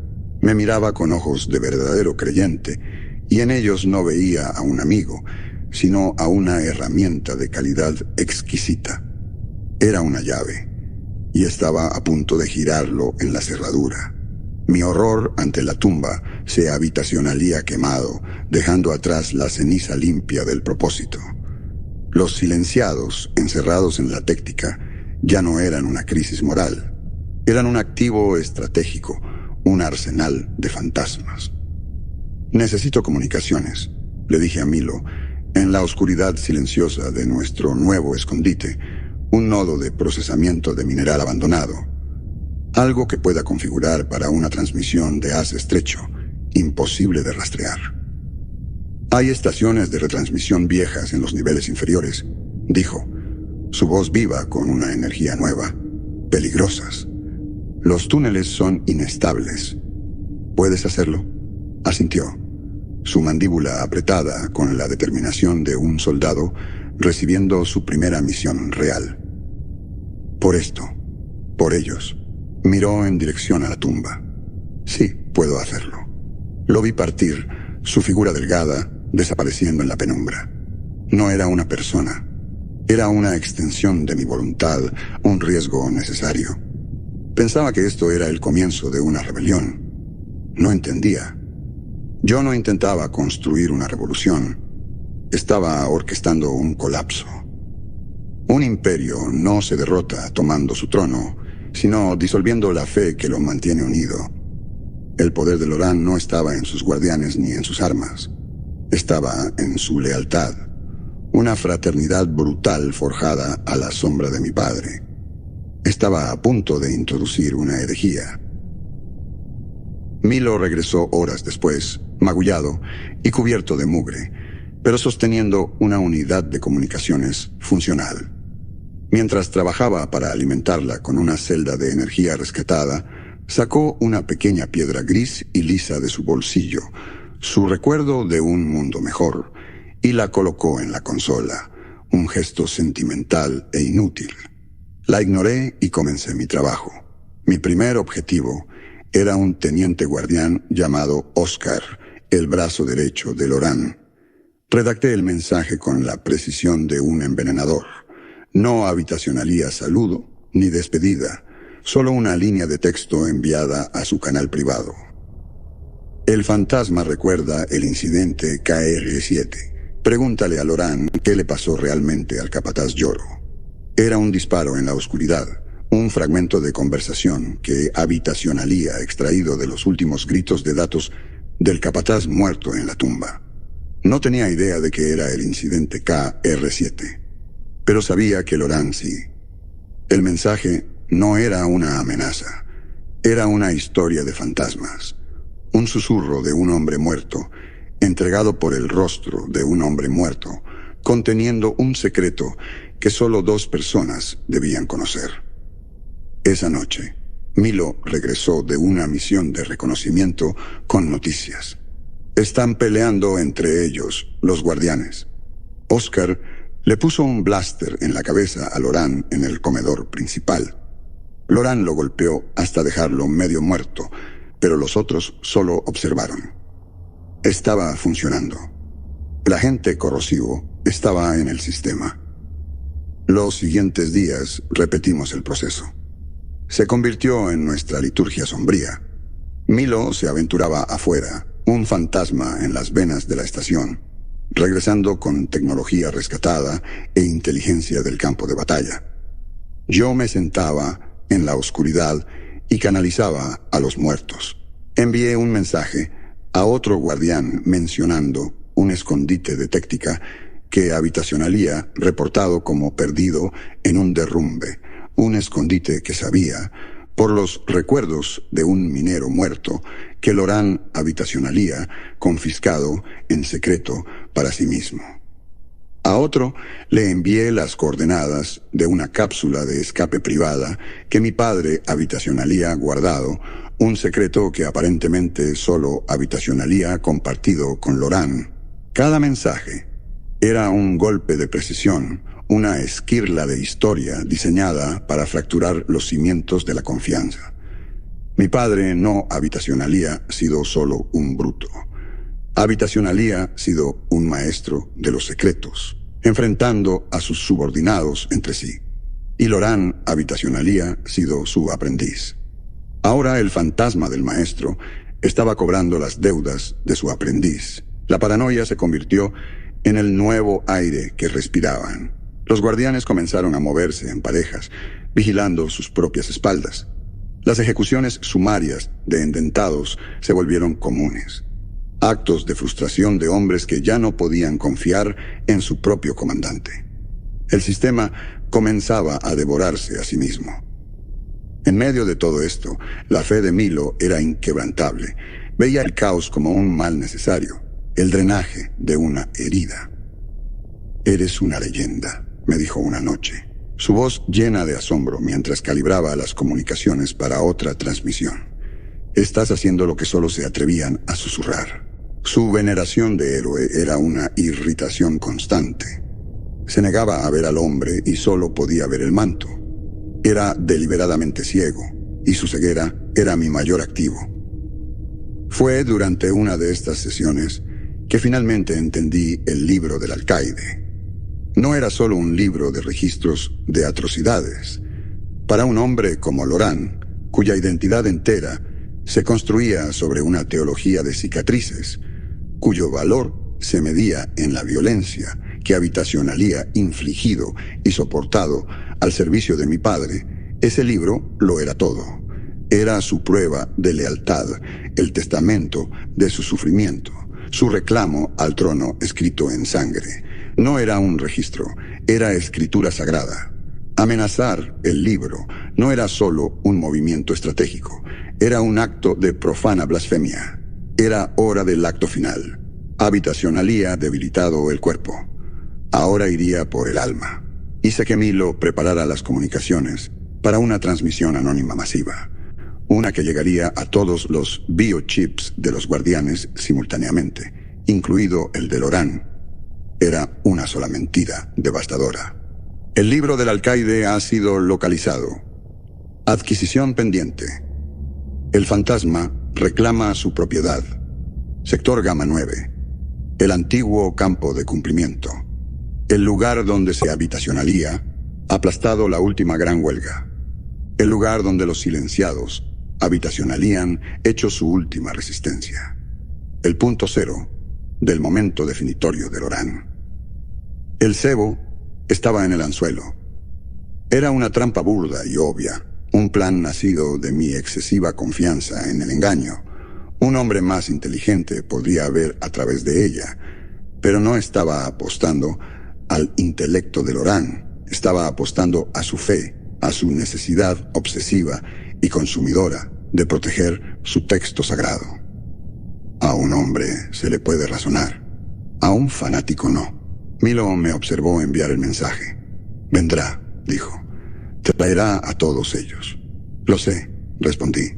Speaker 1: Me miraba con ojos de verdadero creyente, y en ellos no veía a un amigo, sino a una herramienta de calidad exquisita. Era una llave, y estaba a punto de girarlo en la cerradura. Mi horror ante la tumba se habitacionalía quemado, dejando atrás la ceniza limpia del propósito. Los silenciados, encerrados en la técnica, ya no eran una crisis moral. Eran un activo estratégico, un arsenal de fantasmas. Necesito comunicaciones, le dije a Milo, en la oscuridad silenciosa de nuestro nuevo escondite, un nodo de procesamiento de mineral abandonado. Algo que pueda configurar para una transmisión de haz estrecho, imposible de rastrear. Hay estaciones de retransmisión viejas en los niveles inferiores, dijo, su voz viva con una energía nueva, peligrosas. Los túneles son inestables. ¿Puedes hacerlo? Asintió, su mandíbula apretada con la determinación de un soldado recibiendo su primera misión real. Por esto, por ellos, miró en dirección a la tumba. Sí, puedo hacerlo. Lo vi partir, su figura delgada, desapareciendo en la penumbra. No era una persona. Era una extensión de mi voluntad, un riesgo necesario. Pensaba que esto era el comienzo de una rebelión. No entendía. Yo no intentaba construir una revolución. Estaba orquestando un colapso. Un imperio no se derrota tomando su trono, sino disolviendo la fe que lo mantiene unido. El poder de Loran no estaba en sus guardianes ni en sus armas. Estaba en su lealtad, una fraternidad brutal forjada a la sombra de mi padre. Estaba a punto de introducir una herejía. Milo regresó horas después, magullado y cubierto de mugre, pero sosteniendo una unidad de comunicaciones funcional. Mientras trabajaba para alimentarla con una celda de energía rescatada, sacó una pequeña piedra gris y lisa de su bolsillo, su recuerdo de un mundo mejor, y la colocó en la consola, un gesto sentimental e inútil. La ignoré y comencé mi trabajo. Mi primer objetivo era un teniente guardián llamado Oscar, el brazo derecho de Loran. Redacté el mensaje con la precisión de un envenenador. No habitacionalía saludo ni despedida, solo una línea de texto enviada a su canal privado. El fantasma recuerda el incidente KR-7. Pregúntale a Loran qué le pasó realmente al capataz Lloro. Era un disparo en la oscuridad, un fragmento de conversación que habitacionalía extraído de los últimos gritos de datos del capataz muerto en la tumba. No tenía idea de que era el incidente KR-7, pero sabía que Loran sí. El mensaje no era una amenaza, era una historia de fantasmas, un susurro de un hombre muerto, entregado por el rostro de un hombre muerto, conteniendo un secreto que solo 2 personas debían conocer. Esa noche, Milo regresó de una misión de reconocimiento con noticias. Están peleando entre ellos, los guardianes. Oscar le puso un blaster en la cabeza a Loran en el comedor principal. Loran lo golpeó hasta dejarlo medio muerto, pero los otros solo observaron. Estaba funcionando. El agente corrosivo estaba en el sistema. Los siguientes días repetimos el proceso. Se convirtió en nuestra liturgia sombría. Milo se aventuraba afuera, un fantasma en las venas de la estación, regresando con tecnología rescatada e inteligencia del campo de batalla. Yo me sentaba en la oscuridad y canalizaba a los muertos. Envié un mensaje a otro guardián mencionando un escondite de Téctica que habitacionalía reportado como perdido en un derrumbe, un escondite que sabía, por los recuerdos de un minero muerto, que Loran habitacionalía confiscado en secreto para sí mismo. A otro le envié las coordenadas de una cápsula de escape privada que mi padre habitacionalía guardado, un secreto que aparentemente solo habitacionalía compartido con Loran. Cada mensaje era un golpe de precisión, una esquirla de historia diseñada para fracturar los cimientos de la confianza. Mi padre no habitacionalía sido solo un bruto. Habitacionalía sido un maestro de los secretos, enfrentando a sus subordinados entre sí. Y Loran habitacionalía sido su aprendiz. Ahora el fantasma del maestro estaba cobrando las deudas de su aprendiz. La paranoia se convirtió en el nuevo aire que respiraban. Los guardianes comenzaron a moverse en parejas, vigilando sus propias espaldas. Las ejecuciones sumarias de endentados se volvieron comunes. Actos de frustración de hombres que ya no podían confiar en su propio comandante. El sistema comenzaba a devorarse a sí mismo. En medio de todo esto, la fe de Milo era inquebrantable. Veía el caos como un mal necesario, el drenaje de una herida. «Eres una leyenda», me dijo una noche, su voz llena de asombro mientras calibraba las comunicaciones para otra transmisión. «Estás haciendo lo que solo se atrevían a susurrar». Su veneración de héroe era una irritación constante. Se negaba a ver al hombre y solo podía ver el manto. Era deliberadamente ciego, y su ceguera era mi mayor activo. Fue durante una de estas sesiones que finalmente entendí el libro del alcaide. No era solo un libro de registros de atrocidades. Para un hombre como Loran, cuya identidad entera se construía sobre una teología de cicatrices, cuyo valor se medía en la violencia que habitacionalía infligido y soportado al servicio de mi padre, ese libro lo era todo. Era su prueba de lealtad, el testamento de su sufrimiento, su reclamo al trono escrito en sangre. No era un registro, era escritura sagrada. Amenazar el libro no era solo un movimiento estratégico, era un acto de profana blasfemia. Era hora del acto final. Habitacionalía debilitado el cuerpo. Ahora iría por el alma. Hice que Milo preparara las comunicaciones para una transmisión anónima masiva. Una que llegaría a todos los biochips de los guardianes simultáneamente, incluido el de Loran. Era una sola mentira devastadora. El libro del alcaide ha sido localizado. Adquisición pendiente. El fantasma reclama su propiedad. Sector Gamma 9. El antiguo campo de cumplimiento. El lugar donde se habitacionalía, aplastado la última gran huelga. El lugar donde los silenciados habitacionalían hecho su última resistencia. El punto cero del momento definitorio de Loran. El cebo estaba en el anzuelo. Era una trampa burda y obvia, un plan nacido de mi excesiva confianza en el engaño. Un hombre más inteligente podría ver a través de ella, pero no estaba apostando al intelecto de Loran, estaba apostando a su fe, a su necesidad obsesiva y consumidora de proteger su texto sagrado. A un hombre se le puede razonar, a un fanático no. Milo me observó enviar el mensaje. Vendrá, dijo. Traerá a todos ellos. Lo sé, respondí.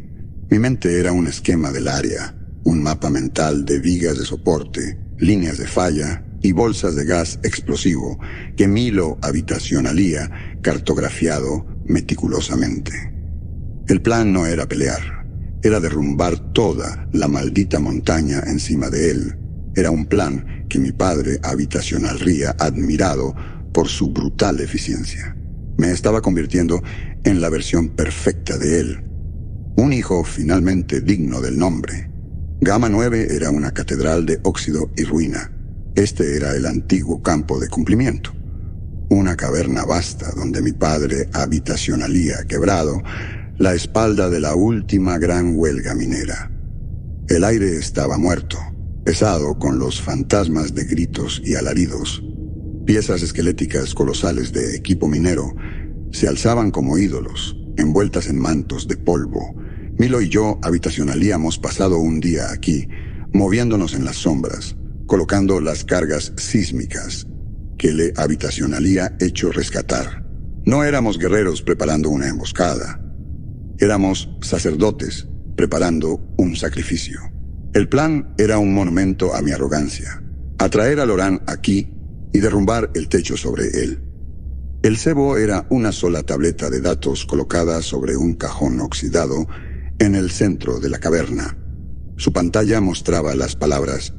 Speaker 1: Mi mente era un esquema del área, un mapa mental de vigas de soporte, líneas de falla y bolsas de gas explosivo que Milo habitacionalía cartografiado meticulosamente. El plan no era pelear, era derrumbar toda la maldita montaña encima de él. Era un plan que mi padre habitacionalría admirado por su brutal eficiencia. Me estaba convirtiendo en la versión perfecta de él. Un hijo finalmente digno del nombre. Gamma 9 era una catedral de óxido y ruina. Este era el antiguo campo de cumplimiento. Una caverna vasta donde mi padre habitacionalía quebrado la espalda de la última gran huelga minera. El aire estaba muerto, pesado con los fantasmas de gritos y alaridos. Piezas esqueléticas colosales de equipo minero se alzaban como ídolos, envueltas en mantos de polvo. Milo y yo habitacionalíamos pasado un día aquí, moviéndonos en las sombras, colocando las cargas sísmicas que le habitacionalía hecho rescatar. No éramos guerreros preparando una emboscada. Éramos sacerdotes preparando un sacrificio. El plan era un monumento a mi arrogancia. Atraer a Loran aquí y derrumbar el techo sobre él. El cebo era una sola tableta de datos colocada sobre un cajón oxidado en el centro de la caverna. Su pantalla mostraba las palabras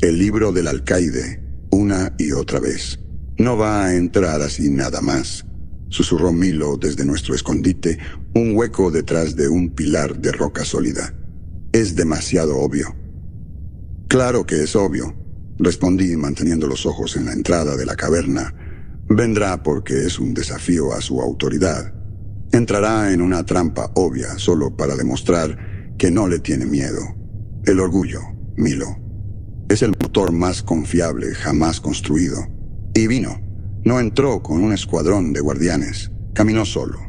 Speaker 1: «El libro del alcaide», una y otra vez. «No va a entrar así nada más», susurró Milo desde nuestro escondite, un hueco detrás de un pilar de roca sólida. «Es demasiado obvio». «Claro que es obvio», respondí manteniendo los ojos en la entrada de la caverna. «Vendrá porque es un desafío a su autoridad. Entrará en una trampa obvia solo para demostrar que no le tiene miedo. El orgullo, Milo. Es el motor más confiable jamás construido. Y vino. No entró con un escuadrón de guardianes. Caminó solo.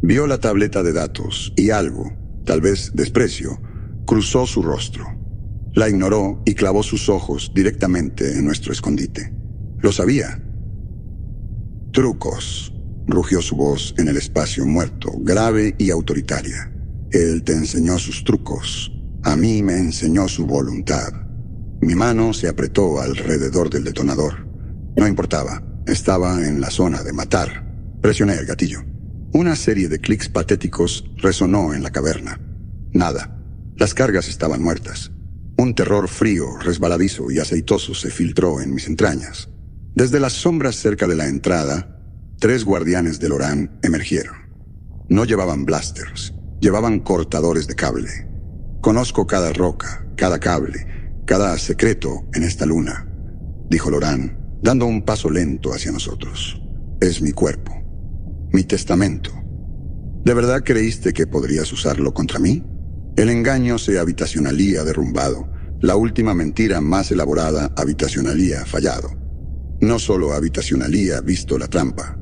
Speaker 1: Vio la tableta de datos y algo, tal vez desprecio, cruzó su rostro. La ignoró y clavó sus ojos directamente en nuestro escondite. Lo sabía. «Trucos», rugió su voz en el espacio muerto, grave y autoritaria. «Él te enseñó sus trucos. A mí me enseñó su voluntad». Mi mano se apretó alrededor del detonador. No importaba. Estaba en la zona de matar. Presioné el gatillo. Una serie de clics patéticos resonó en la caverna. Nada. Las cargas estaban muertas. Un terror frío, resbaladizo y aceitoso se filtró en mis entrañas. Desde las sombras cerca de la entrada, 3 guardianes de Loran emergieron. No llevaban blasters, llevaban cortadores de cable. «Conozco cada roca, cada cable, cada secreto en esta luna», dijo Loran, dando un paso lento hacia nosotros. «Es mi cuerpo, mi testamento. ¿De verdad creíste que podrías usarlo contra mí?» El engaño se habitacionalía derrumbado. La última mentira más elaborada habitacionalía fallado. No solo habitacionalía visto la trampa.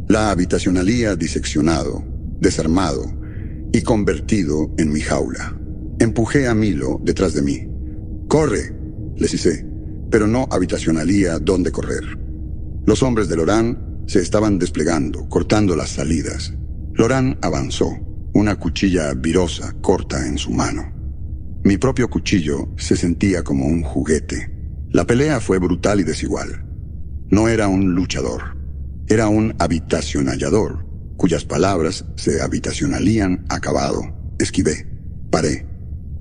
Speaker 1: La habitacionalía diseccionado, desarmado y convertido en mi jaula. Empujé a Milo detrás de mí. «¡Corre!», le cicé, pero no habitacionalía dónde correr. Los hombres de Loran se estaban desplegando, cortando las salidas. Loran avanzó, una cuchilla virosa corta en su mano. Mi propio cuchillo se sentía como un juguete. La pelea fue brutal y desigual. No era un luchador, era un habitacionallador, cuyas palabras se habitacionalían acabado. Esquivé, paré.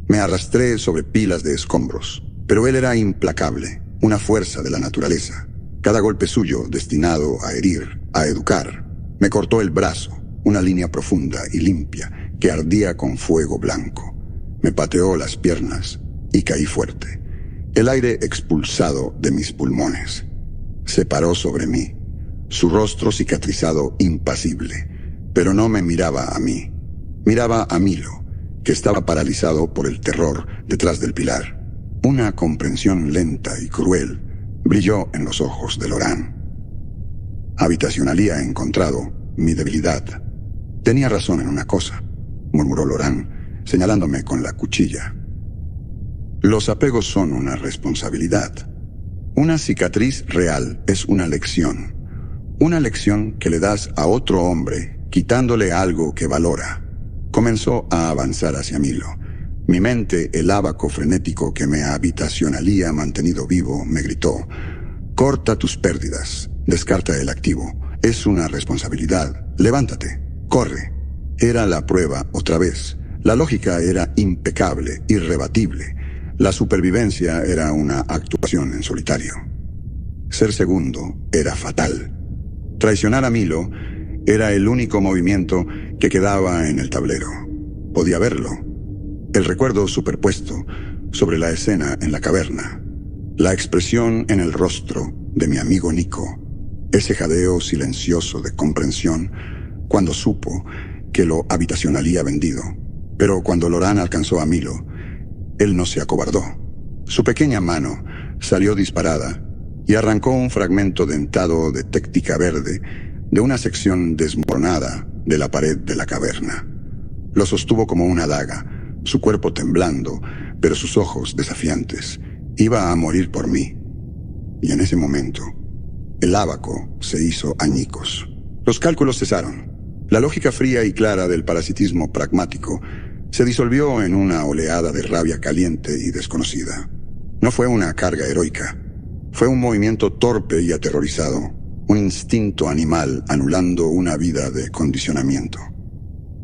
Speaker 1: Me arrastré sobre pilas de escombros, pero él era implacable, una fuerza de la naturaleza. Cada golpe suyo destinado a herir, a educar. Me cortó el brazo, una línea profunda y limpia que ardía con fuego blanco. Me pateó las piernas y caí fuerte. El aire expulsado de mis pulmones. Se paró sobre mí, su rostro cicatrizado impasible, pero no me miraba a mí. Miraba a Milo, que estaba paralizado por el terror detrás del pilar. Una comprensión lenta y cruel brilló en los ojos de Loran. Habitacionalía encontrado, mi debilidad. Tenía razón en una cosa, murmuró Laurent, señalándome con la cuchilla. Los apegos son una responsabilidad. Una cicatriz real es una lección que le das a otro hombre, quitándole algo que valora. Comenzó a avanzar hacia Milo. Mi mente, el ábaco frenético que me habitacionalía mantenido vivo, me gritó: corta tus pérdidas, descarta el activo. Es una responsabilidad. Levántate, corre. Era la prueba otra vez. La lógica era impecable, irrebatible. La supervivencia era una actuación en solitario. Ser segundo era fatal. Traicionar a Milo era el único movimiento que quedaba en el tablero. Podía verlo. El recuerdo superpuesto sobre la escena en la caverna. La expresión en el rostro de mi amigo Nico. Ese jadeo silencioso de comprensión cuando supo que lo habitacionalía vendido. Pero cuando Laurent alcanzó a Milo, él no se acobardó. Su pequeña mano salió disparada y arrancó un fragmento dentado de téctica verde de una sección desmoronada de la pared de la caverna. Lo sostuvo como una daga, su cuerpo temblando, pero sus ojos desafiantes. Iba a morir por mí. Y en ese momento, el ábaco se hizo añicos. Los cálculos cesaron. La lógica fría y clara del parasitismo pragmático se disolvió en una oleada de rabia caliente y desconocida. No fue una carga heroica. Fue un movimiento torpe y aterrorizado. Un instinto animal anulando una vida de condicionamiento.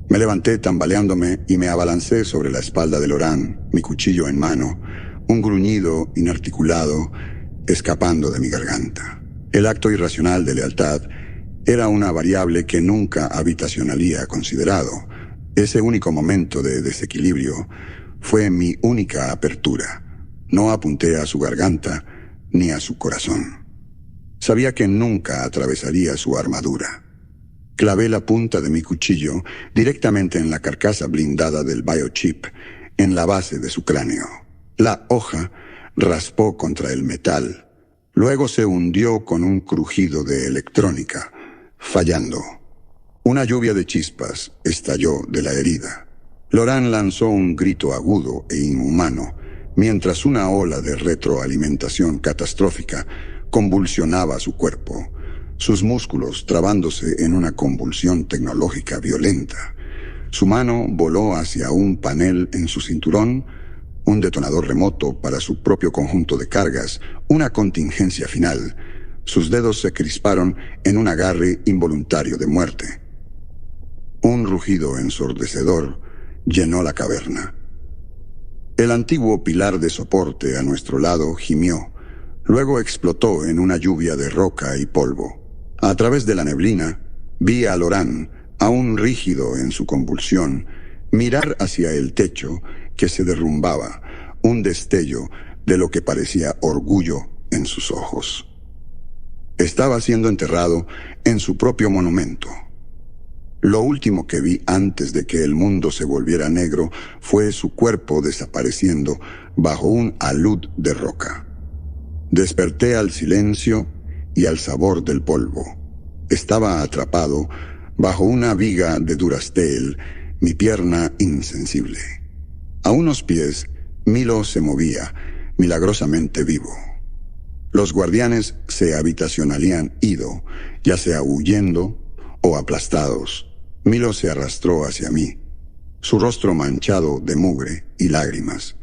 Speaker 1: Me levanté tambaleándome y me abalancé sobre la espalda de Laurent, mi cuchillo en mano, un gruñido inarticulado escapando de mi garganta. El acto irracional de lealtad era una variable que nunca habitacionalía considerado. Ese único momento de desequilibrio fue mi única apertura. No apunté a su garganta ni a su corazón. Sabía que nunca atravesaría su armadura. Clavé la punta de mi cuchillo directamente en la carcasa blindada del biochip, en la base de su cráneo. La hoja raspó contra el metal. Luego se hundió con un crujido de electrónica, fallando. Una lluvia de chispas estalló de la herida. Laurent lanzó un grito agudo e inhumano, mientras una ola de retroalimentación catastrófica convulsionaba su cuerpo, sus músculos trabándose en una convulsión tecnológica violenta. Su mano voló hacia un panel en su cinturón, un detonador remoto para su propio conjunto de cargas, una contingencia final. Sus dedos se crisparon en un agarre involuntario de muerte. Un rugido ensordecedor llenó la caverna. El antiguo pilar de soporte a nuestro lado gimió, luego explotó en una lluvia de roca y polvo. A través de la neblina, vi a Laurent, aún rígido en su convulsión, mirar hacia el techo que se derrumbaba, un destello de lo que parecía orgullo en sus ojos. Estaba siendo enterrado en su propio monumento. Lo último que vi antes de que el mundo se volviera negro fue su cuerpo desapareciendo bajo un alud de roca. Desperté al silencio y al sabor del polvo. Estaba atrapado bajo una viga de Durastel, mi pierna insensible. A unos pies, Milo se movía, milagrosamente vivo. Los guardianes se habitacionalían ido, ya sea huyendo o aplastados. Milo se arrastró hacia mí, su rostro manchado de mugre y lágrimas.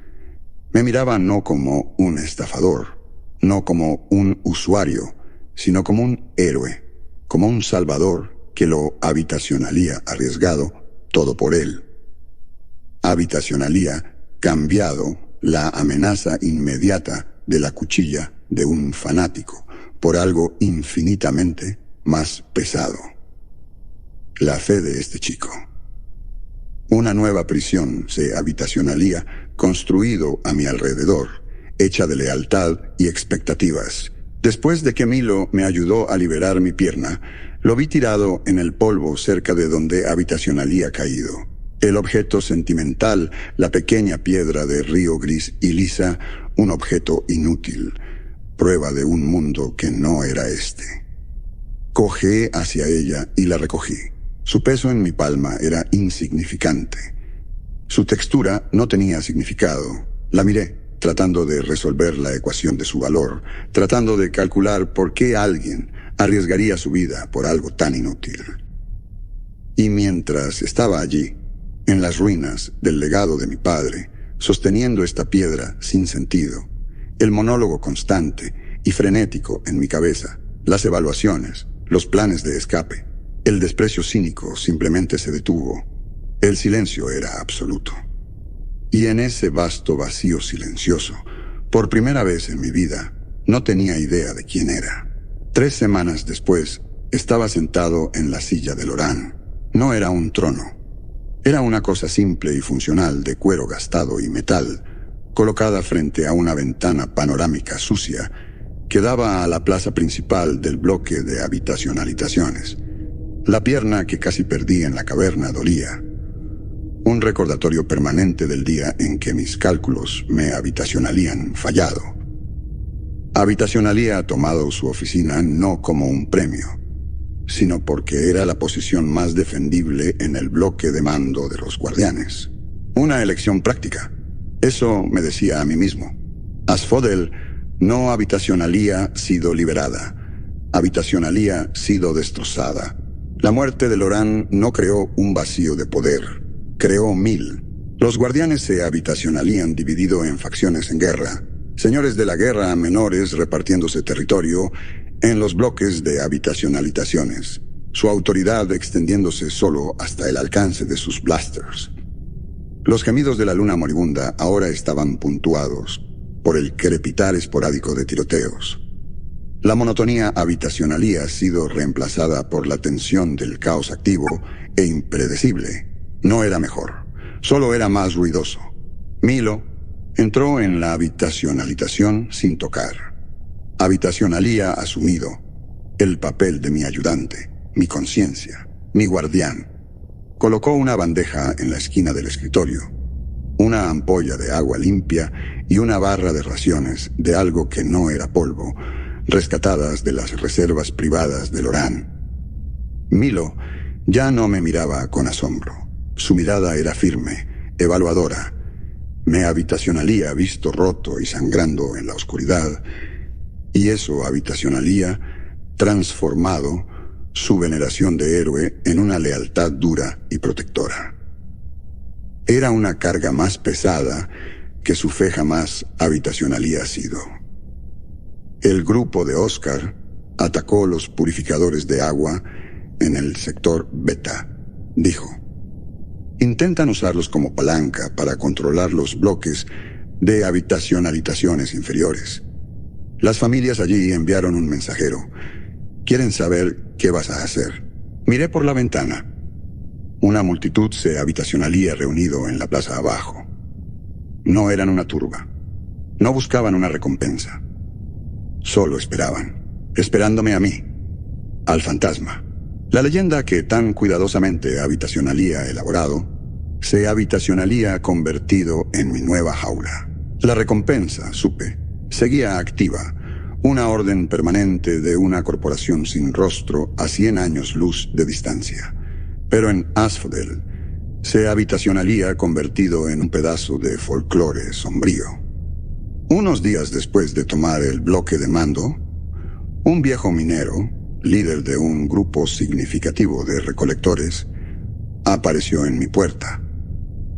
Speaker 1: Me miraba no como un estafador, no como un usuario, sino como un héroe, como un salvador que lo habitacionalía arriesgado todo por él. Habitacionalía cambiado la amenaza inmediata de la cuchilla de un fanático por algo infinitamente más pesado. La fe de este chico. Una nueva prisión se habitacionalía construido a mi alrededor, hecha de lealtad y expectativas. Después de que Milo me ayudó a liberar mi pierna, lo vi tirado en el polvo cerca de donde habitacionalía caído. El objeto sentimental, la pequeña piedra de río gris y lisa, un objeto inútil, prueba de un mundo que no era este. Cojeé hacia ella y la recogí. Su peso en mi palma era insignificante. Su textura no tenía significado. La miré, tratando de resolver la ecuación de su valor, tratando de calcular por qué alguien arriesgaría su vida por algo tan inútil. Y mientras estaba allí, en las ruinas del legado de mi padre, sosteniendo esta piedra sin sentido, el monólogo constante y frenético en mi cabeza, las evaluaciones, los planes de escape, el desprecio cínico simplemente se detuvo. El silencio era absoluto. Y en ese vasto vacío silencioso, por primera vez en mi vida, no tenía idea de quién era. 3 semanas después, estaba sentado en la silla de Loran. No era un trono. Era una cosa simple y funcional de cuero gastado y metal, colocada frente a una ventana panorámica sucia que daba a la plaza principal del bloque de habitacionalizaciones. La pierna que casi perdí en la caverna dolía. Un recordatorio permanente del día en que mis cálculos me habitacionalían fallado. Habitacionalía tomado su oficina no como un premio, sino porque era la posición más defendible en el bloque de mando de los guardianes. Una elección práctica. Eso me decía a mí mismo. Asphodel no habitacionalía sido liberada. Habitacionalía sido destrozada. La muerte de Loran no creó un vacío de poder. Creó 1000. Los guardianes se habitacionalían dividido en facciones en guerra. Señores de la guerra menores repartiéndose territorio en los bloques de habitacionalizaciones, su autoridad extendiéndose solo hasta el alcance de sus blasters. Los gemidos de la luna moribunda ahora estaban puntuados por el crepitar esporádico de tiroteos. La monotonía habitacionalía ha sido reemplazada por la tensión del caos activo e impredecible. No era mejor, solo era más ruidoso. Milo entró en la habitacionalización sin tocar. Habitacionalía asumido, el papel de mi ayudante, mi conciencia, mi guardián. Colocó una bandeja en la esquina del escritorio, una ampolla de agua limpia y una barra de raciones de algo que no era polvo, rescatadas de las reservas privadas de Loran. Milo ya no me miraba con asombro. Su mirada era firme, evaluadora. Me habitacionalía visto roto y sangrando en la oscuridad, y eso habitacionalía transformado su veneración de héroe en una lealtad dura y protectora. Era una carga más pesada que su fe jamás habitacionalía sido. El grupo de Oscar atacó los purificadores de agua en el sector Beta, dijo. Intentan usarlos como palanca para controlar los bloques de habitacionalizaciones inferiores. Las familias allí enviaron un mensajero. Quieren saber qué vas a hacer. Miré por la ventana. Una multitud se habitacionalía reunido en la plaza abajo. No eran una turba. No buscaban una recompensa. Solo esperaban. Esperándome a mí. Al fantasma. La leyenda que tan cuidadosamente habitacionalía elaborado, se habitacionalía convertido en mi nueva jaula. La recompensa, supe, seguía activa, una orden permanente de una corporación sin rostro a 100 años luz de distancia. Pero en Asphodel se habitacionalía convertido en un pedazo de folclore sombrío. Unos días después de tomar el bloque de mando, un viejo minero, líder de un grupo significativo de recolectores, apareció en mi puerta.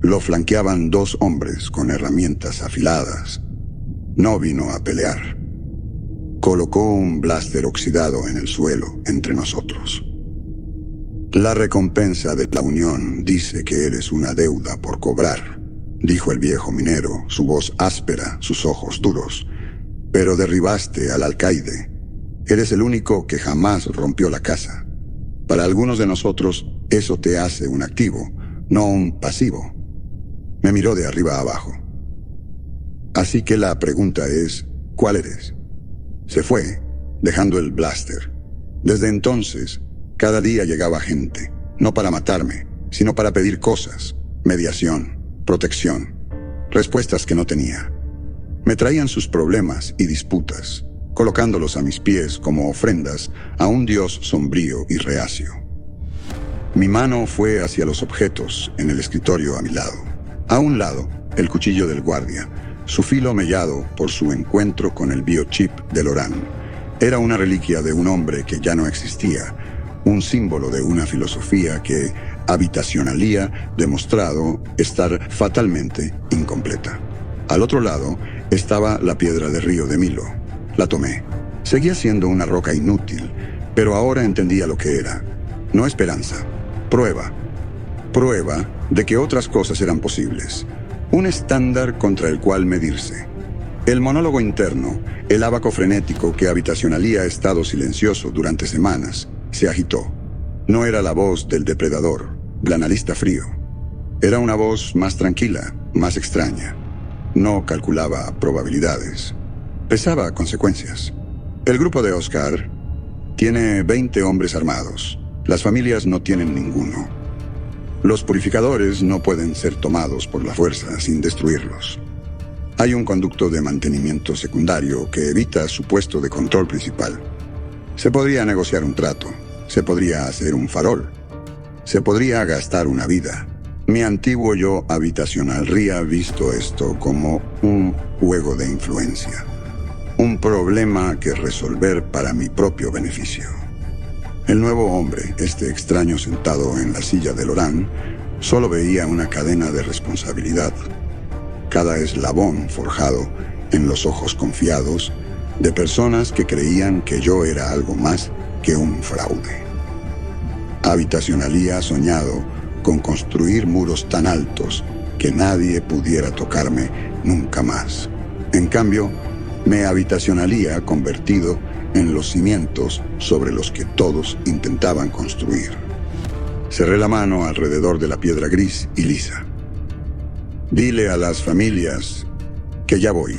Speaker 1: Lo flanqueaban 2 hombres con herramientas afiladas. No vino a pelear. Colocó un blaster oxidado en el suelo entre nosotros. La recompensa de la unión dice que eres una deuda por cobrar, dijo el viejo minero, su voz áspera, sus ojos duros. Pero derribaste al alcaide. Eres el único que jamás rompió la casa. Para algunos de nosotros, eso te hace un activo, no un pasivo. Me miró de arriba a abajo. Así que la pregunta es, ¿cuál eres? Se fue, dejando el blaster. Desde entonces, cada día llegaba gente, no para matarme, sino para pedir cosas, mediación, protección, respuestas que no tenía. Me traían sus problemas y disputas, colocándolos a mis pies como ofrendas a un dios sombrío y reacio. Mi mano fue hacia los objetos en el escritorio a mi lado. A un lado, el cuchillo del guardia, su filo mellado por su encuentro con el biochip de Loran. Era una reliquia de un hombre que ya no existía, un símbolo de una filosofía que Habitacionalía demostrado estar fatalmente incompleta. Al otro lado estaba la piedra de río de Milo. La tomé. Seguía siendo una roca inútil, pero ahora entendía lo que era. No esperanza, prueba. Prueba de que otras cosas eran posibles. Un estándar contra el cual medirse. El monólogo interno, el ábaco frenético que Habitacionalía ha estado silencioso durante semanas, se agitó. No era la voz del depredador, del analista frío. Era una voz más tranquila, más extraña. No calculaba probabilidades. Pesaba consecuencias. El grupo de Oscar tiene 20 hombres armados. Las familias no tienen ninguno. Los purificadores no pueden ser tomados por la fuerza sin destruirlos. Hay un conducto de mantenimiento secundario que evita su puesto de control principal. Se podría negociar un trato. Se podría hacer un farol. Se podría gastar una vida. Mi antiguo yo habitacional habría visto esto como un juego de influencia. Un problema que resolver para mi propio beneficio. El nuevo hombre, este extraño sentado en la silla de Loran, solo veía una cadena de responsabilidad. Cada eslabón forjado en los ojos confiados de personas que creían que yo era algo más que un fraude. Habitacionalía ha soñado con construir muros tan altos que nadie pudiera tocarme nunca más. En cambio, me Habitacionalía convertido en los cimientos sobre los que todos intentaban construir. Cerré la mano alrededor de la piedra gris y lisa. Dile a las familias que ya voy.